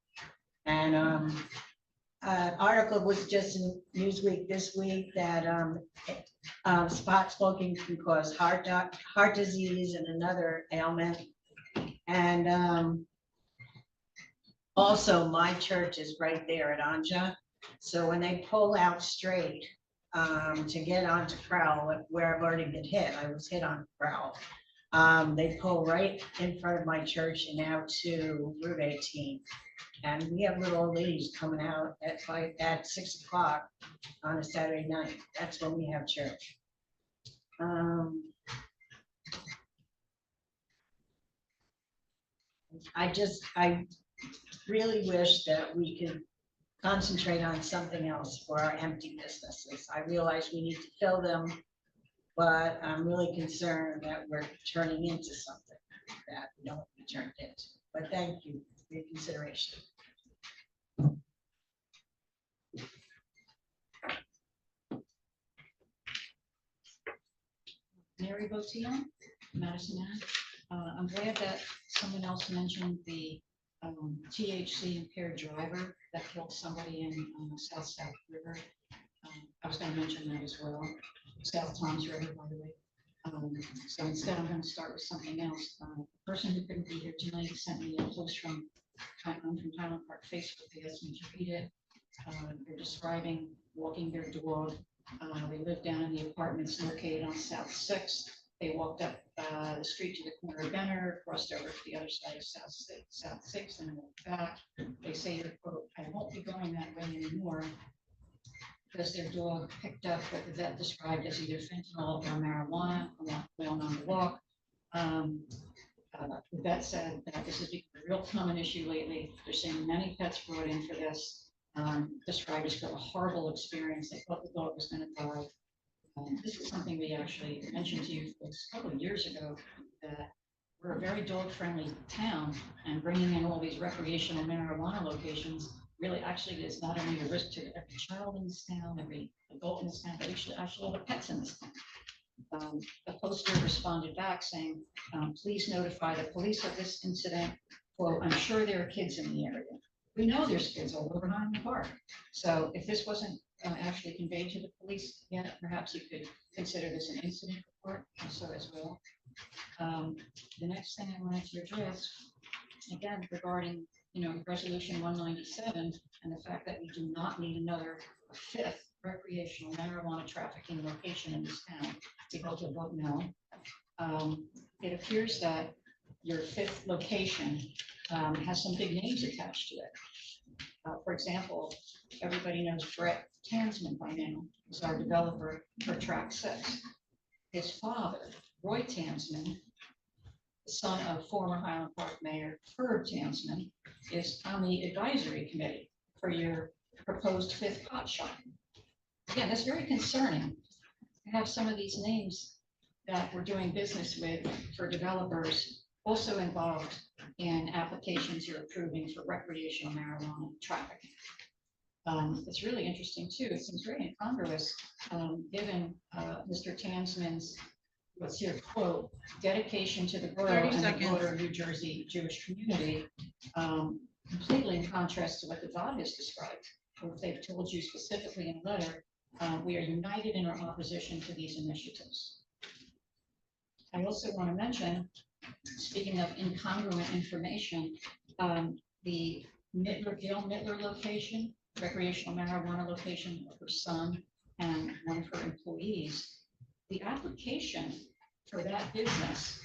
And article was just in Newsweek this week that spot smoking can cause heart disease and another ailment. And also my church is right there at Anja. So when they pull out straight to get onto Crowell, where I've already been hit, I was hit on Crowell. They pull right in front of my church and out to Route 18. And we have little old ladies coming out at 6 o'clock on a Saturday night. That's when we have church. I really wish that we could concentrate on something else for our empty businesses. I realize we need to fill them, but I'm really concerned that we're turning into something that we don't want to be turned into. But thank you for your consideration. Mary Botion, Madison Ave. I'm glad that someone else mentioned the THC impaired driver that killed somebody in South River. I was gonna mention that as well, South Toms River, by the way. So instead, I'm gonna start with something else. The person who couldn't be here tonight sent me a post from Highland Park Facebook. They asked me to read it. They're describing walking their dog. They live down in the apartments located on South Sixth. They walked up the street to the corner of Benner, crossed over to the other side of South Sixth, and walked back. They say, quote, "I won't be going that way anymore," because their dog picked up what the vet described as either fentanyl or marijuana while on the walk. The vet said that this has become a real common issue lately. They're seeing many pets brought in for this. Described as a horrible experience. They thought the dog was going to die. This is something we actually mentioned to you folks a couple of years ago, that we're a very dog-friendly town, and bringing in all these recreational marijuana locations really actually is not only a risk to every child in this town, every adult in this town, but actually all the pets in this town. The poster responded back saying, "Please notify the police of this incident. Quote, I'm sure there are kids in the area." We know there's kids all over Highland Park. So if this wasn't actually conveyed to the police yet, perhaps you could consider this an incident report also as well. The next thing I wanted to address, again, regarding, resolution 197 and the fact that we do not need another fifth recreational marijuana trafficking location in this town. People to vote no. It appears that your fifth location has some big names attached to it. For example, everybody knows Brett Tansman by now, is our developer for Track 6. His father, Roy Tansman, the son of former Highland Park Mayor Herb Tansman, is on the advisory committee for your proposed fifth pot shop. Again, that's very concerning to have some of these names that we're doing business with for developers also involved in applications you're approving for recreational marijuana trafficking. It's really interesting too. It seems very incongruous, given Mr. Tansman's, what's here, quote, dedication to the borough 30 and the seconds. broader New Jersey Jewish community, completely in contrast to what the VOD has described. Or if they've told you specifically in a letter, we are united in our opposition to these initiatives. I also want to mention, speaking of incongruent information, the Gail Mittler location, recreational marijuana location of her son and one of her employees, the application for that business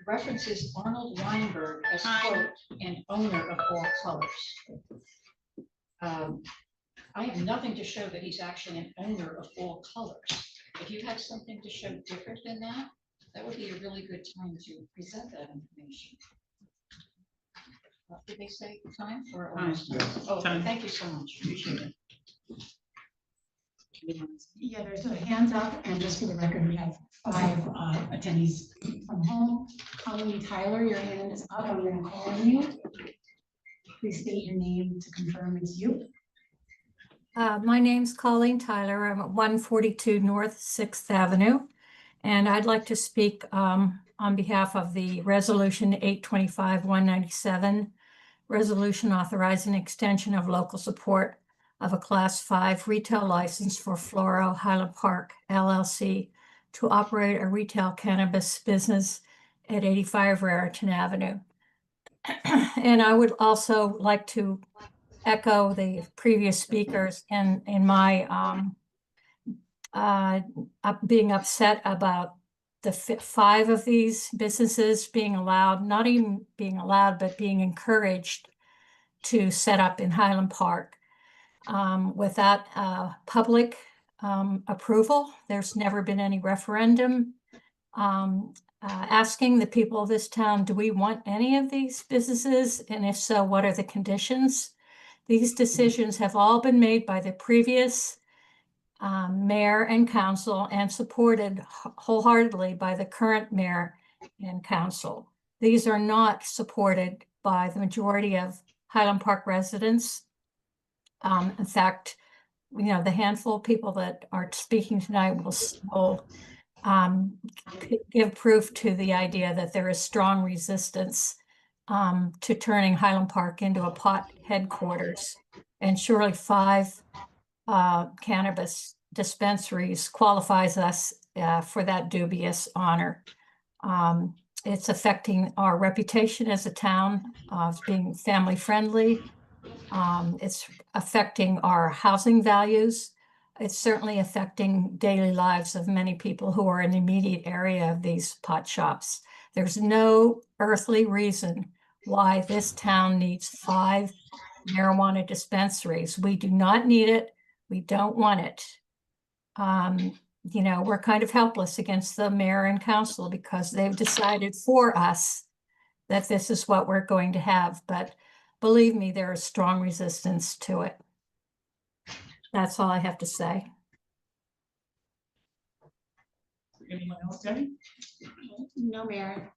references Arnold Weinberg as, quote, an owner of all colors. I have nothing to show that he's actually an owner of all colors. If you have something to show different than that, that would be a really good time to present that information. Did they say time or? Oh, Time. thank you so much. Appreciate it. Yeah, there's a hands up, and just for the record, we have 5 attendees from home. Colleen Tyler, your hand is up. I'm going to call on you. Please state your name to confirm it's you. My name's Colleen Tyler. I'm at 142 North 6th Avenue. And I'd like to speak on behalf of the Resolution 825-197, resolution authorizing extension of local support of a Class 5 retail license for Floro Highland Park LLC to operate a retail cannabis business at 85 Raritan Avenue. And I would also like to echo the previous speakers in my being upset about the 5 of these businesses being allowed, not even being allowed, but being encouraged to set up in Highland Park without public approval. There's never been any referendum. asking the people of this town, do we want any of these businesses? And if so, what are the conditions? These decisions have all been made by the previous mayor and council and supported wholeheartedly by the current mayor and council. These are not supported by the majority of Highland Park residents. In fact, the handful of people that are speaking tonight will give proof to the idea that there is strong resistance to turning Highland Park into a pot headquarters. And surely 5 cannabis dispensaries qualifies us for that dubious honor. It's affecting our reputation as a town of being family friendly. It's affecting our housing values. It's certainly affecting daily lives of many people who are in the immediate area of these pot shops. There's no earthly reason why this town needs 5 marijuana dispensaries. We do not need it. We don't want it. We're kind of helpless against the mayor and council because they've decided for us that this is what we're going to have. But believe me, there is strong resistance to it. That's all I have to say. Anyone else, Debbie? No, Mayor.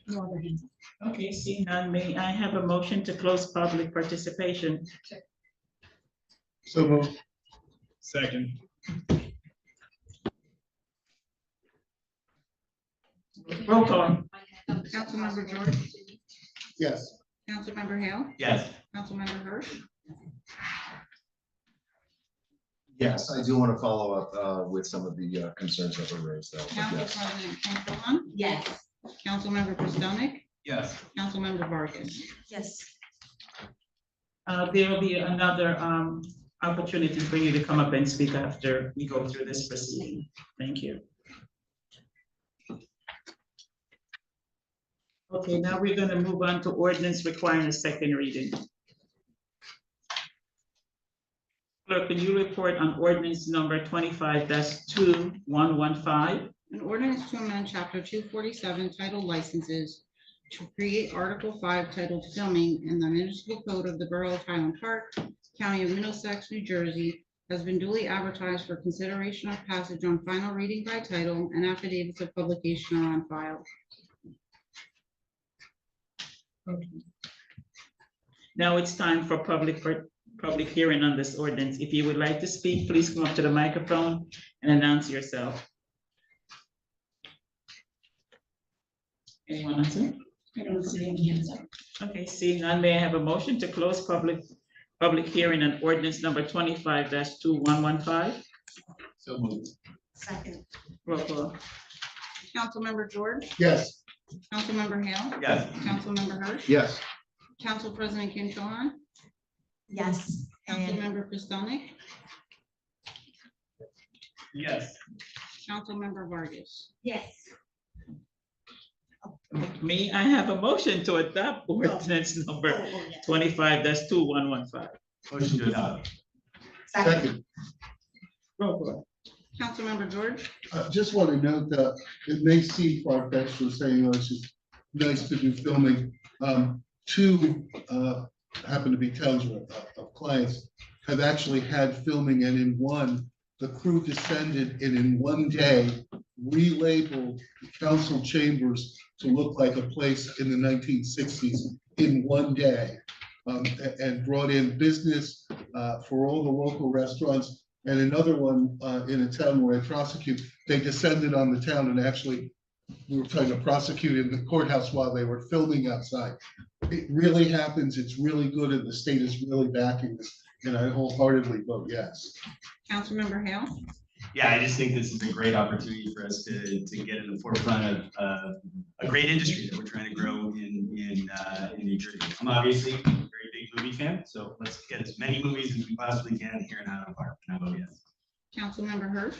No other hands. Okay, seeing none, may I have a motion to close public participation? So moved. Second. Roll call. Councilmember George, Yes. Councilmember Hale, Yes. Councilmember Hirsch, Yes, I do want to follow up with some of the concerns that were raised, though. but Council yes. President Ken Cho Han, Yes. Councilmember Pistonik, Yes. Councilmember Vargas. Yes. There will be another opportunity for you to come up and speak after we go through this proceeding. Thank you. Okay, now we're going to move on to ordinance requiring a second reading. Clerk, can you report on ordinance number 25-2115? An ordinance to amend chapter 247 titled licenses to create article 5 titled filming in the municipal code of the Borough of Highland Park, County of Middlesex, New Jersey, has been duly advertised for consideration of passage on final reading by title, and affidavits of publication are on file. Now it's time for public hearing on this ordinance. If you would like to speak, please come up to the microphone and announce yourself. Anyone else? I don't see any hands up. Okay, seeing none, may I have a motion to close public hearing on ordinance number 25-2115? So moved. Second. Roll call. Councilmember George, Yes. Councilmember Hale, Yes. Councilmember Hirsch, Yes. Council President Ken Cho Han, Yes. And Councilmember Pistonik, Yes. Councilmember Vargas. yes. May I have a motion to adopt ordinance number 25-2115? Motion to adopt. Second. Roll call. Councilmember George, I just want to note that it may seem far-fetched for saying, oh, it's just nice to do filming. 2 happen to be towns of clients have actually had filming, and in one, the crew descended and in one day relabeled the council chambers to look like a place in the 1960s in one day, and brought in business for all the local restaurants. And another one in a town where I prosecute, they descended on the town and actually we were trying to prosecute in the courthouse while they were filming outside. It really happens. It's really good, and the state is really backing this, and I wholeheartedly vote yes. Councilmember Hale, Yeah, I just think this is a great opportunity for us to get in the forefront of a great industry that we're trying to grow in New Jersey. I'm obviously a very big movie fan, so let's get as many movies as we possibly can here in Highland Park. And I vote yes. Councilmember Hirsch,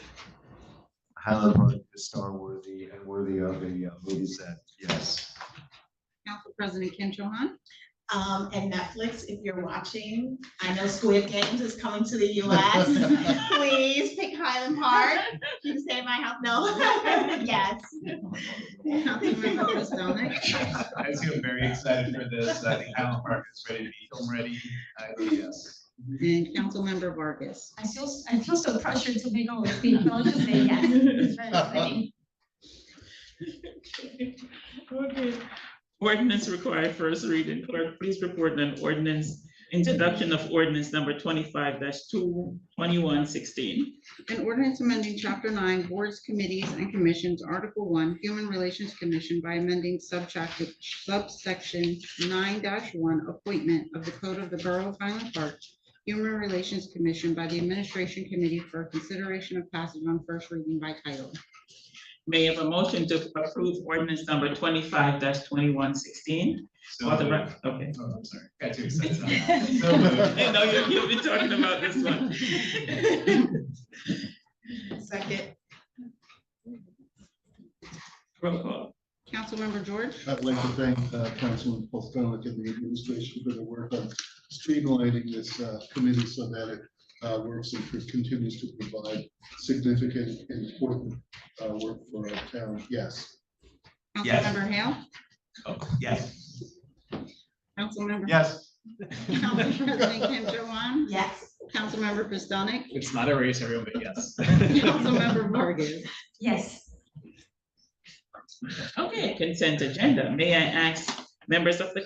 Highland Park is star worthy and worthy of a movie set, yes. Council President Ken Cho Han, And Netflix, if you're watching, I know Squid Games is coming to the US. Please pick Highland Park. You can say my house, no, yes. Councilmember Pistonik. I too am very excited for this. I think Highland Park is ready to be film ready. I vote yes. And Councilmember Vargas. I feel so pressured to make all the speak, but I'll just say yes. It's very exciting. Okay. Ordinance required first reading. Clerk, please report on ordinance, introduction of ordinance number 25-2116. An ordinance amending chapter 9 boards, committees, and commissions, article 1, Human Relations Commission by amending subsection 9-1, appointment of the code of the Borough of Highland Park, Human Relations Commission by the Administration Committee for consideration of passage on first reading by title. May I have a motion to approve ordinance number 25-2116? So Okay. Oh, I'm sorry. Got too excited. So I know you'll be talking about this one. Second. Roll call. Councilmember George. I'd like to thank Councilman Pistonik and the administration for the work on streamlining this committee so that it works and continues to provide significant, important work for our town. Yes. Yes. Councilmember Hale. Oh, yes. Councilmember. yes. Council President Kim Cho-Han. Yes. Councilmember Pistonik. It's not a race, everyone, but yes. Councilmember Vargas. Yes. Okay, consent agenda. May I ask members of the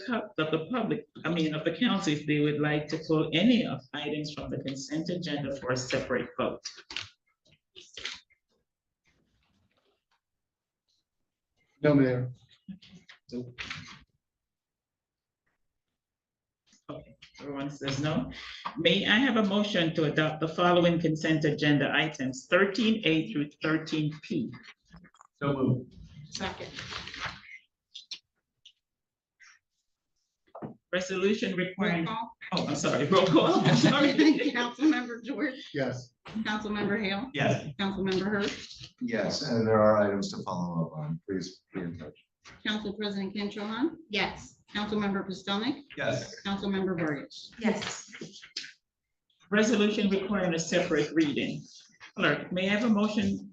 public, of the council, if they would like to pull any of items from the consent agenda for a separate vote? No, Mayor. Okay, everyone says no. May I have a motion to adopt the following consent agenda items, 13A through 13P? So moved. Second. Resolution Roll requiring, call. oh, I'm sorry, roll call. I'm sorry. Councilmember George. Yes. Councilmember Hale. Yes. Councilmember Hirsch. Yes, and there are items to follow up on. Please be in touch. Council President Kim Cho-Han. Yes. Councilmember Pistonik. Yes. Councilmember Vargas. Yes. Resolution requiring a separate reading. Clerk, may I have a motion?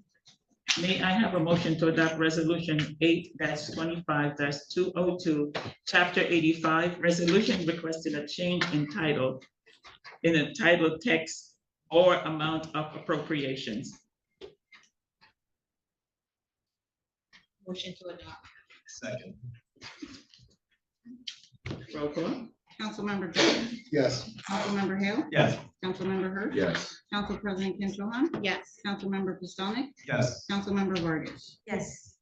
May I have a motion to adopt resolution 8-25-202, chapter 85, resolution requesting a change in title, in the title text or amount of appropriations. Motion to adopt. Second. Roll call. Councilmember George. Yes. Councilmember Hale. Yes. Councilmember Hirsch. Yes. Council President Kim Cho-Han. Yes. Councilmember Pistonik. Yes. Councilmember Vargas. Yes.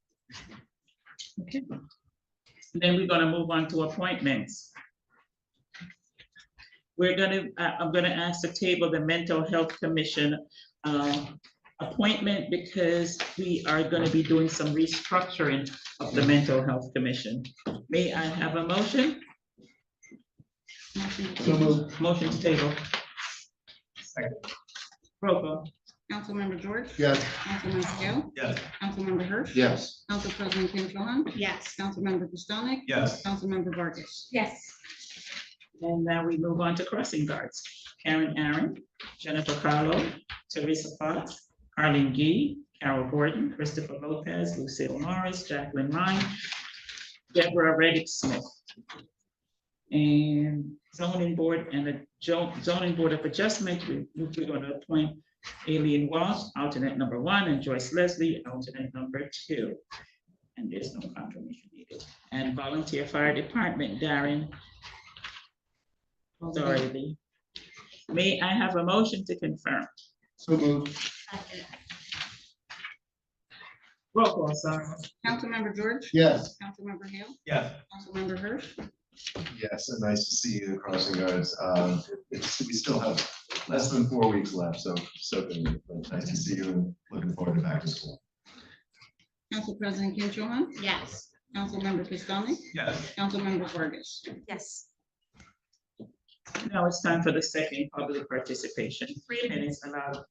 Okay. Then we're gonna move on to appointments. I'm gonna ask to table the Mental Health Commission appointment because we are gonna be doing some restructuring of the Mental Health Commission. May I have a motion? So moved. Motion to table. Second. Roll call. Councilmember George. Yes. Councilmember Hale. Yes. Councilmember Hirsch. Yes. Council President Kim Cho-Han. Yes. Councilmember Pistonik. Yes. Councilmember Vargas. Yes. And now we move on to crossing guards. Karen Aaron, Jennifer Carlo, Teresa Fox, Arlene Gee, Carol Gordon, Christopher Lopez, Lucille Morris, Jacqueline Ryan, Deborah Reddick Smith. And zoning board and the zoning board of adjustment, we're going to appoint Aileen Walsh, alternate number 1, and Joyce Leslie, alternate number 2. And there's no confirmation needed. And volunteer fire department, Darren Doherty. May I have a motion to confirm? So moved. Second. Roll call, Sarah. Councilmember George. Yes. Councilmember Hale. Yes. Councilmember Hirsch. Yes, and nice to see you, crossing guards. We still have less than 4 weeks left, so nice to see you and looking forward to back to school. Council President Kim Cho-Han. Yes. Councilmember Pistonik. Yes. Councilmember Vargas. Yes. Now it's time for the second public participation. 3 minutes allowed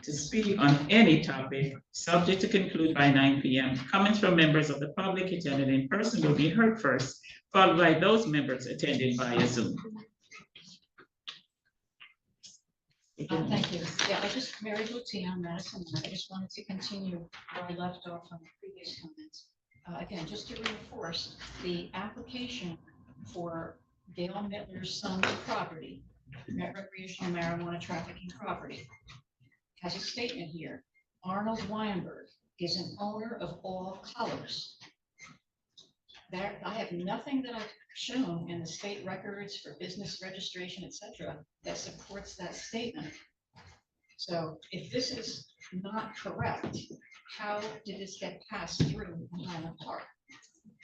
to speak on any topic, subject to conclude by 9 p.m. Comments from members of the public attending in person will be heard first, followed by those members attending via Zoom. Thank you. Yeah, Mary Lucian, Madison, and I just wanted to continue where I left off on the previous comments. Again, just to reinforce, the application for Dale Mittler's son's property, recreational marijuana trafficking property, has a statement here. Arnold Weinberg is an owner of all colors. There, I have nothing that I've shown in the state records for business registration, etc., that supports that statement. So if this is not correct, how did this get passed through in Highland Park?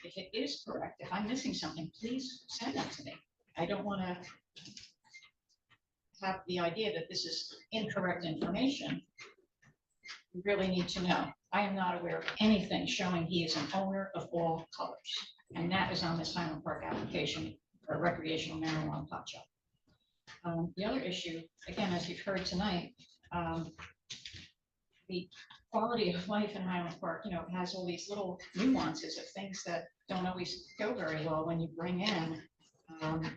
If it is correct, if I'm missing something, please send that to me. I don't want to have the idea that this is incorrect information. We really need to know. I am not aware of anything showing he is an owner of all colors. And that is on this Highland Park application for a recreational marijuana pot shop. The other issue, again, as you've heard tonight, the quality of life in Highland Park, has all these little nuances of things that don't always go very well when you bring in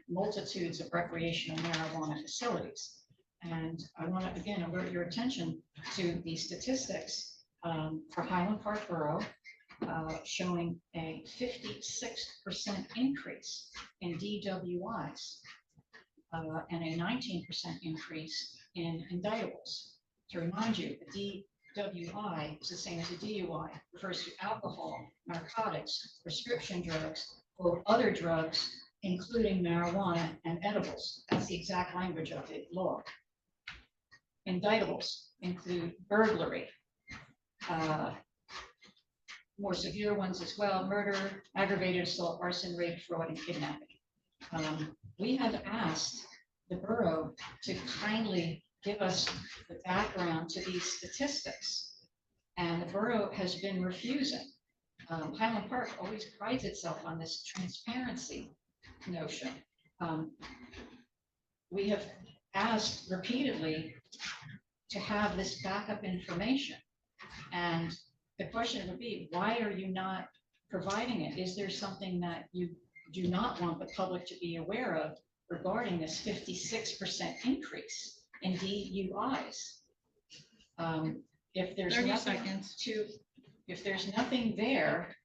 multitudes of recreational marijuana facilities. And I want to, again, alert your attention to the statistics for Highland Park Borough, showing a 56% increase in DWIs and a 19% increase in indictables. To remind you, a DWI is the same as a DUI, refers to alcohol, narcotics, prescription drugs, or other drugs, including marijuana and edibles. That's the exact language of the law. Indictables include burglary, more severe ones as well, murder, aggravated assault, arson, rape, fraud, and kidnapping. We have asked the borough to kindly give us the background to these statistics, and the borough has been refusing. Highland Park always prides itself on this transparency notion. We have asked repeatedly to have this backup information, and the question would be, why are you not providing it? Is there something that you do not want the public to be aware of regarding this 56% increase in DUIs? If there's 30 nothing seconds. if there's nothing there,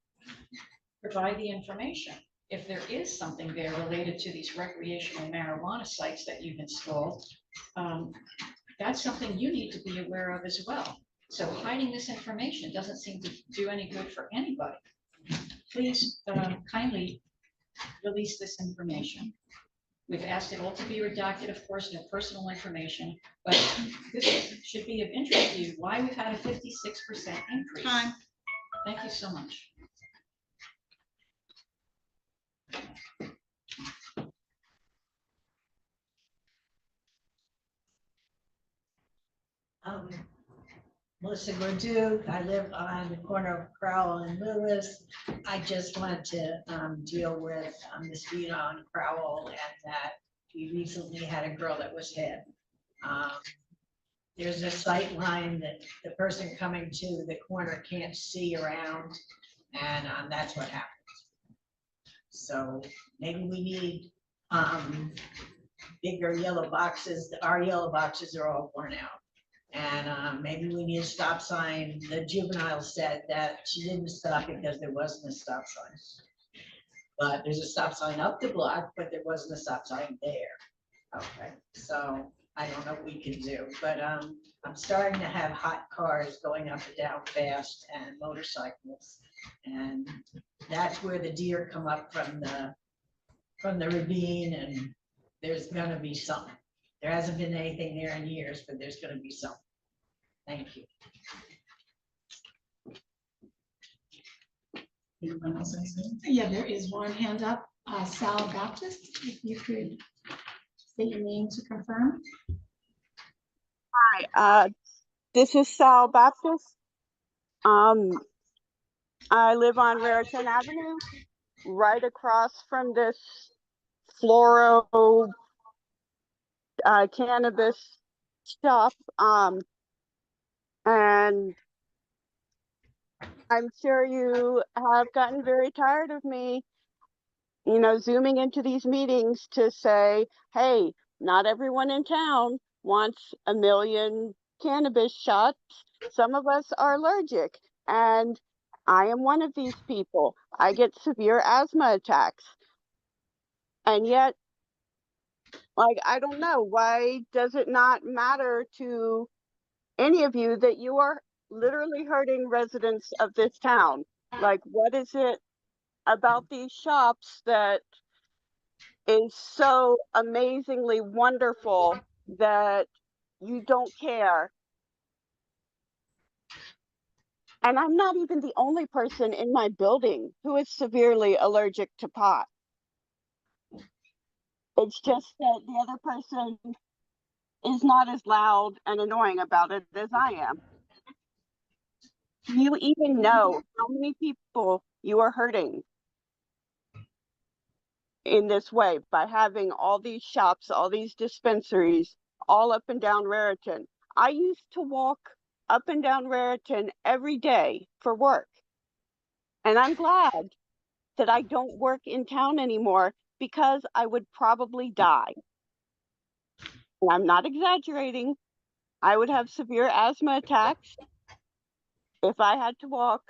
provide the information. If there is something there related to these recreational marijuana sites that you've installed, that's something you need to be aware of as well. So hiding this information doesn't seem to do any good for anybody. Please kindly release this information. We've asked it all to be redacted, of course, no personal information, but this should be of interest to you, why we've had a 56% increase. Time. Thank you so much. Melissa Gordue, I live on the corner of Crowell and Lewis. I just wanted to deal with this beat on Crowell, and that we recently had a girl that was hit. There's a sight line that the person coming to the corner can't see around, and that's what happens. So maybe we need bigger yellow boxes. Our yellow boxes are all worn out. And maybe we need a stop sign. The juvenile said that she didn't stop because there wasn't a stop sign. But there's a stop sign up the block, but there wasn't a stop sign there. Okay, so I don't know what we can do, but I'm starting to have hot cars going up and down fast and motorcycles. And that's where the deer come up from the ravine, and there's gonna be something. There hasn't been anything there in years, but there's going to be something. Thank you. Anyone else? Yeah, there is one hand up. Sal Baptist, if you could state your name to confirm. Hi, this is Sal Baptist. I live on Raritan Avenue, right across from this Floro cannabis shop. And I'm sure you have gotten very tired of me, zooming into these meetings to say, hey, not everyone in town wants 1 million cannabis shots. Some of us are allergic, and I am one of these people. I get severe asthma attacks. And yet, I don't know, why does it not matter to any of you that you are literally hurting residents of this town? What is it about these shops that is so amazingly wonderful that you don't care? And I'm not even the only person in my building who is severely allergic to pot. It's just that the other person is not as loud and annoying about it as I am. Do you even know how many people you are hurting in this way by having all these shops, all these dispensaries, all up and down Raritan? I used to walk up and down Raritan every day for work. And I'm glad that I don't work in town anymore, because I would probably die. And I'm not exaggerating. I would have severe asthma attacks if I had to walk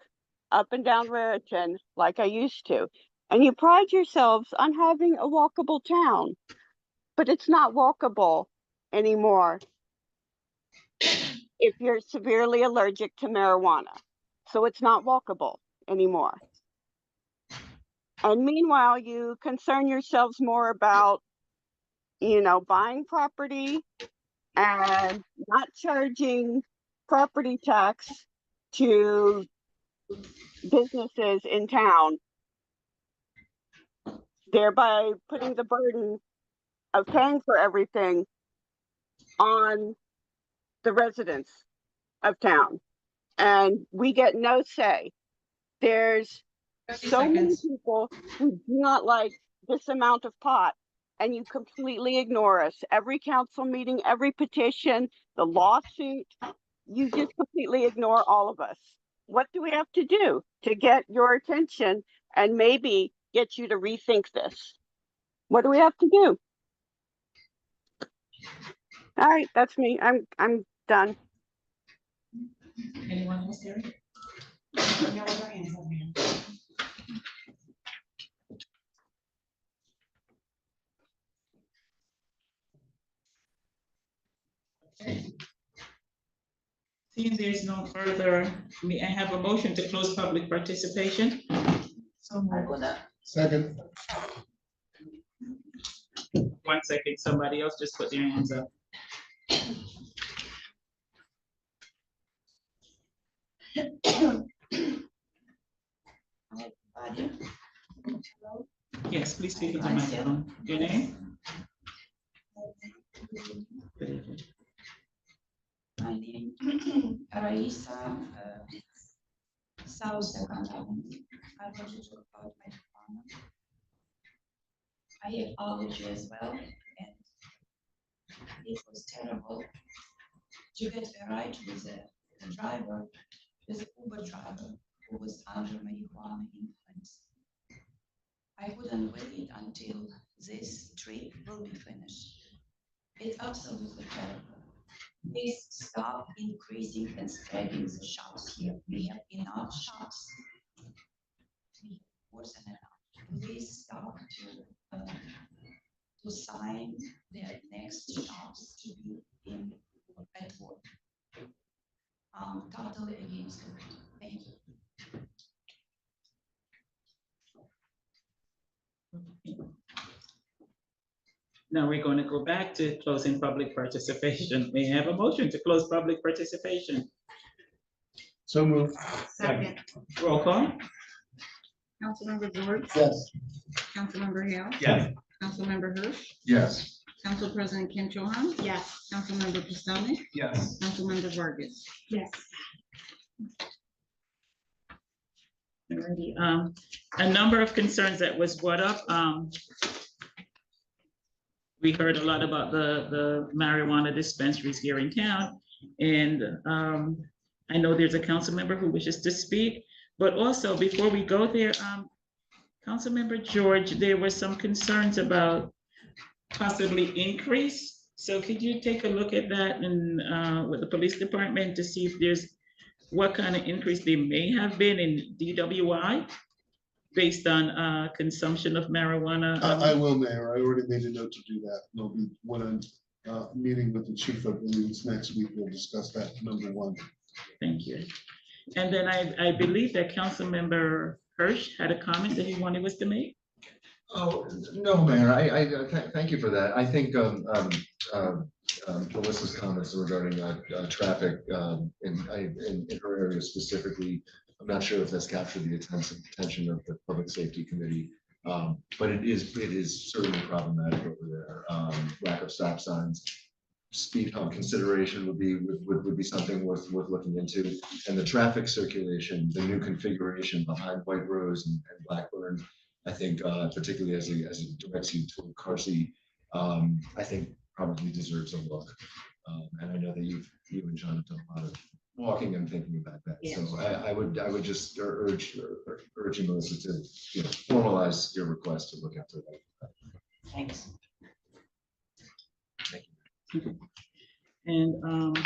up and down Raritan like I used to. And you pride yourselves on having a walkable town, but it's not walkable anymore if you're severely allergic to marijuana. So it's not walkable anymore. And meanwhile, you concern yourselves more about, buying property and not charging property tax to businesses in town, thereby putting the burden of paying for everything on the residents of town. And we get no say. There's so many people who do not like this amount of pot, and you completely ignore us. Every council meeting, every petition, the lawsuit, you just completely ignore all of us. What do we have to do to get your attention and maybe get you to rethink this? What do we have to do? All right, that's me. I'm done. Anyone else, Gary? No other hands up here. Seeing there's no further, may I have a motion to close public participation? So Second. 1 second, somebody else just put their hands up. Yes, please speak into the microphone. Your name? My name Raisa, South Second Avenue. I want to talk about my farm. I have allergy as well, and it was terrible to get a ride with the driver, with the Uber driver who was under marijuana influence. I couldn't wait until this trip will be finished. It's absolutely terrible. Please stop increasing and spreading the shops here. We have enough shops. We have more than enough. Please stop to sign the next shops to be in at work. Totally against it. Thank you. Now we're going to go back to closing public participation. May I have a motion to close public participation? So moved. Second. Roll call? Councilmember George. Yes. Councilmember Hale. Yes. Councilmember Hirsch. Yes. Council President Kim Cho Han. Yes. Councilmember Pistonik. Yes. Councilmember Vargas. Yes. Alrighty, a number of concerns that was brought up. We heard a lot about the marijuana dispensaries here in town. And I know there's a council member who wishes to speak, but also before we go there, Councilmember George, there were some concerns about possibly increase. So could you take a look at that and with the police department to see if there's what kind of increase there may have been in DWI based on consumption of marijuana? I will, Mayor. I already made a note to do that. There'll be when I'm meeting with the chief of police next week. We'll discuss that, number one. Thank you. And then I believe that Councilmember Hirsch had a comment that he wanted us to make. Oh, no, Mayor, thank you for that. I think Melissa's comments regarding traffic in her area specifically, I'm not sure if that's captured the attention of the Public Safety Committee, but it is certainly problematic over there. Lack of stop signs, speed hump consideration would be something worth looking into, and the traffic circulation, the new configuration behind White Rose and Blackburn, I think particularly as it directs you toward Carsey, I think probably deserves a look. And I know that you and John have done a lot of walking and thinking about that. Yes. So I would just urge you, Melissa, to formalize your request to look after that. Thanks. Thank you. And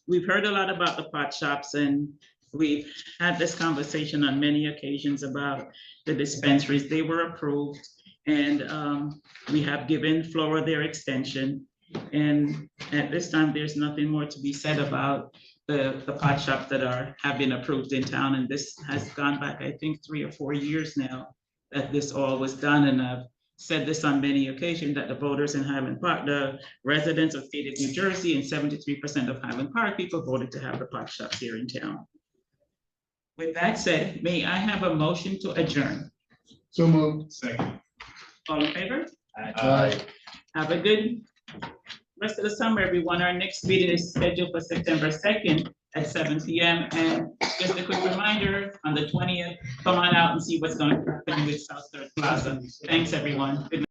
we've heard a lot about the pot shops, and we've had this conversation on many occasions about the dispensaries. They were approved, and we have given Flora their extension. And at this time, there's nothing more to be said about the pot shops that have been approved in town. And this has gone back, I think, 3 or 4 years now that this all was done. And I've said this on many occasions, that the voters in Highland Park, the residents of state of New Jersey, and 73% of Highland Park people voted to have the pot shops here in town. With that said, may I have a motion to adjourn? So moved. Second. All in favor? Aye. Have a good rest of the summer, everyone. Our next meeting is scheduled for September 2nd at 7 p.m. And just a quick reminder, on the 20th, come on out and see what's going to happen with South Third Plaza. Thanks, everyone. Good night.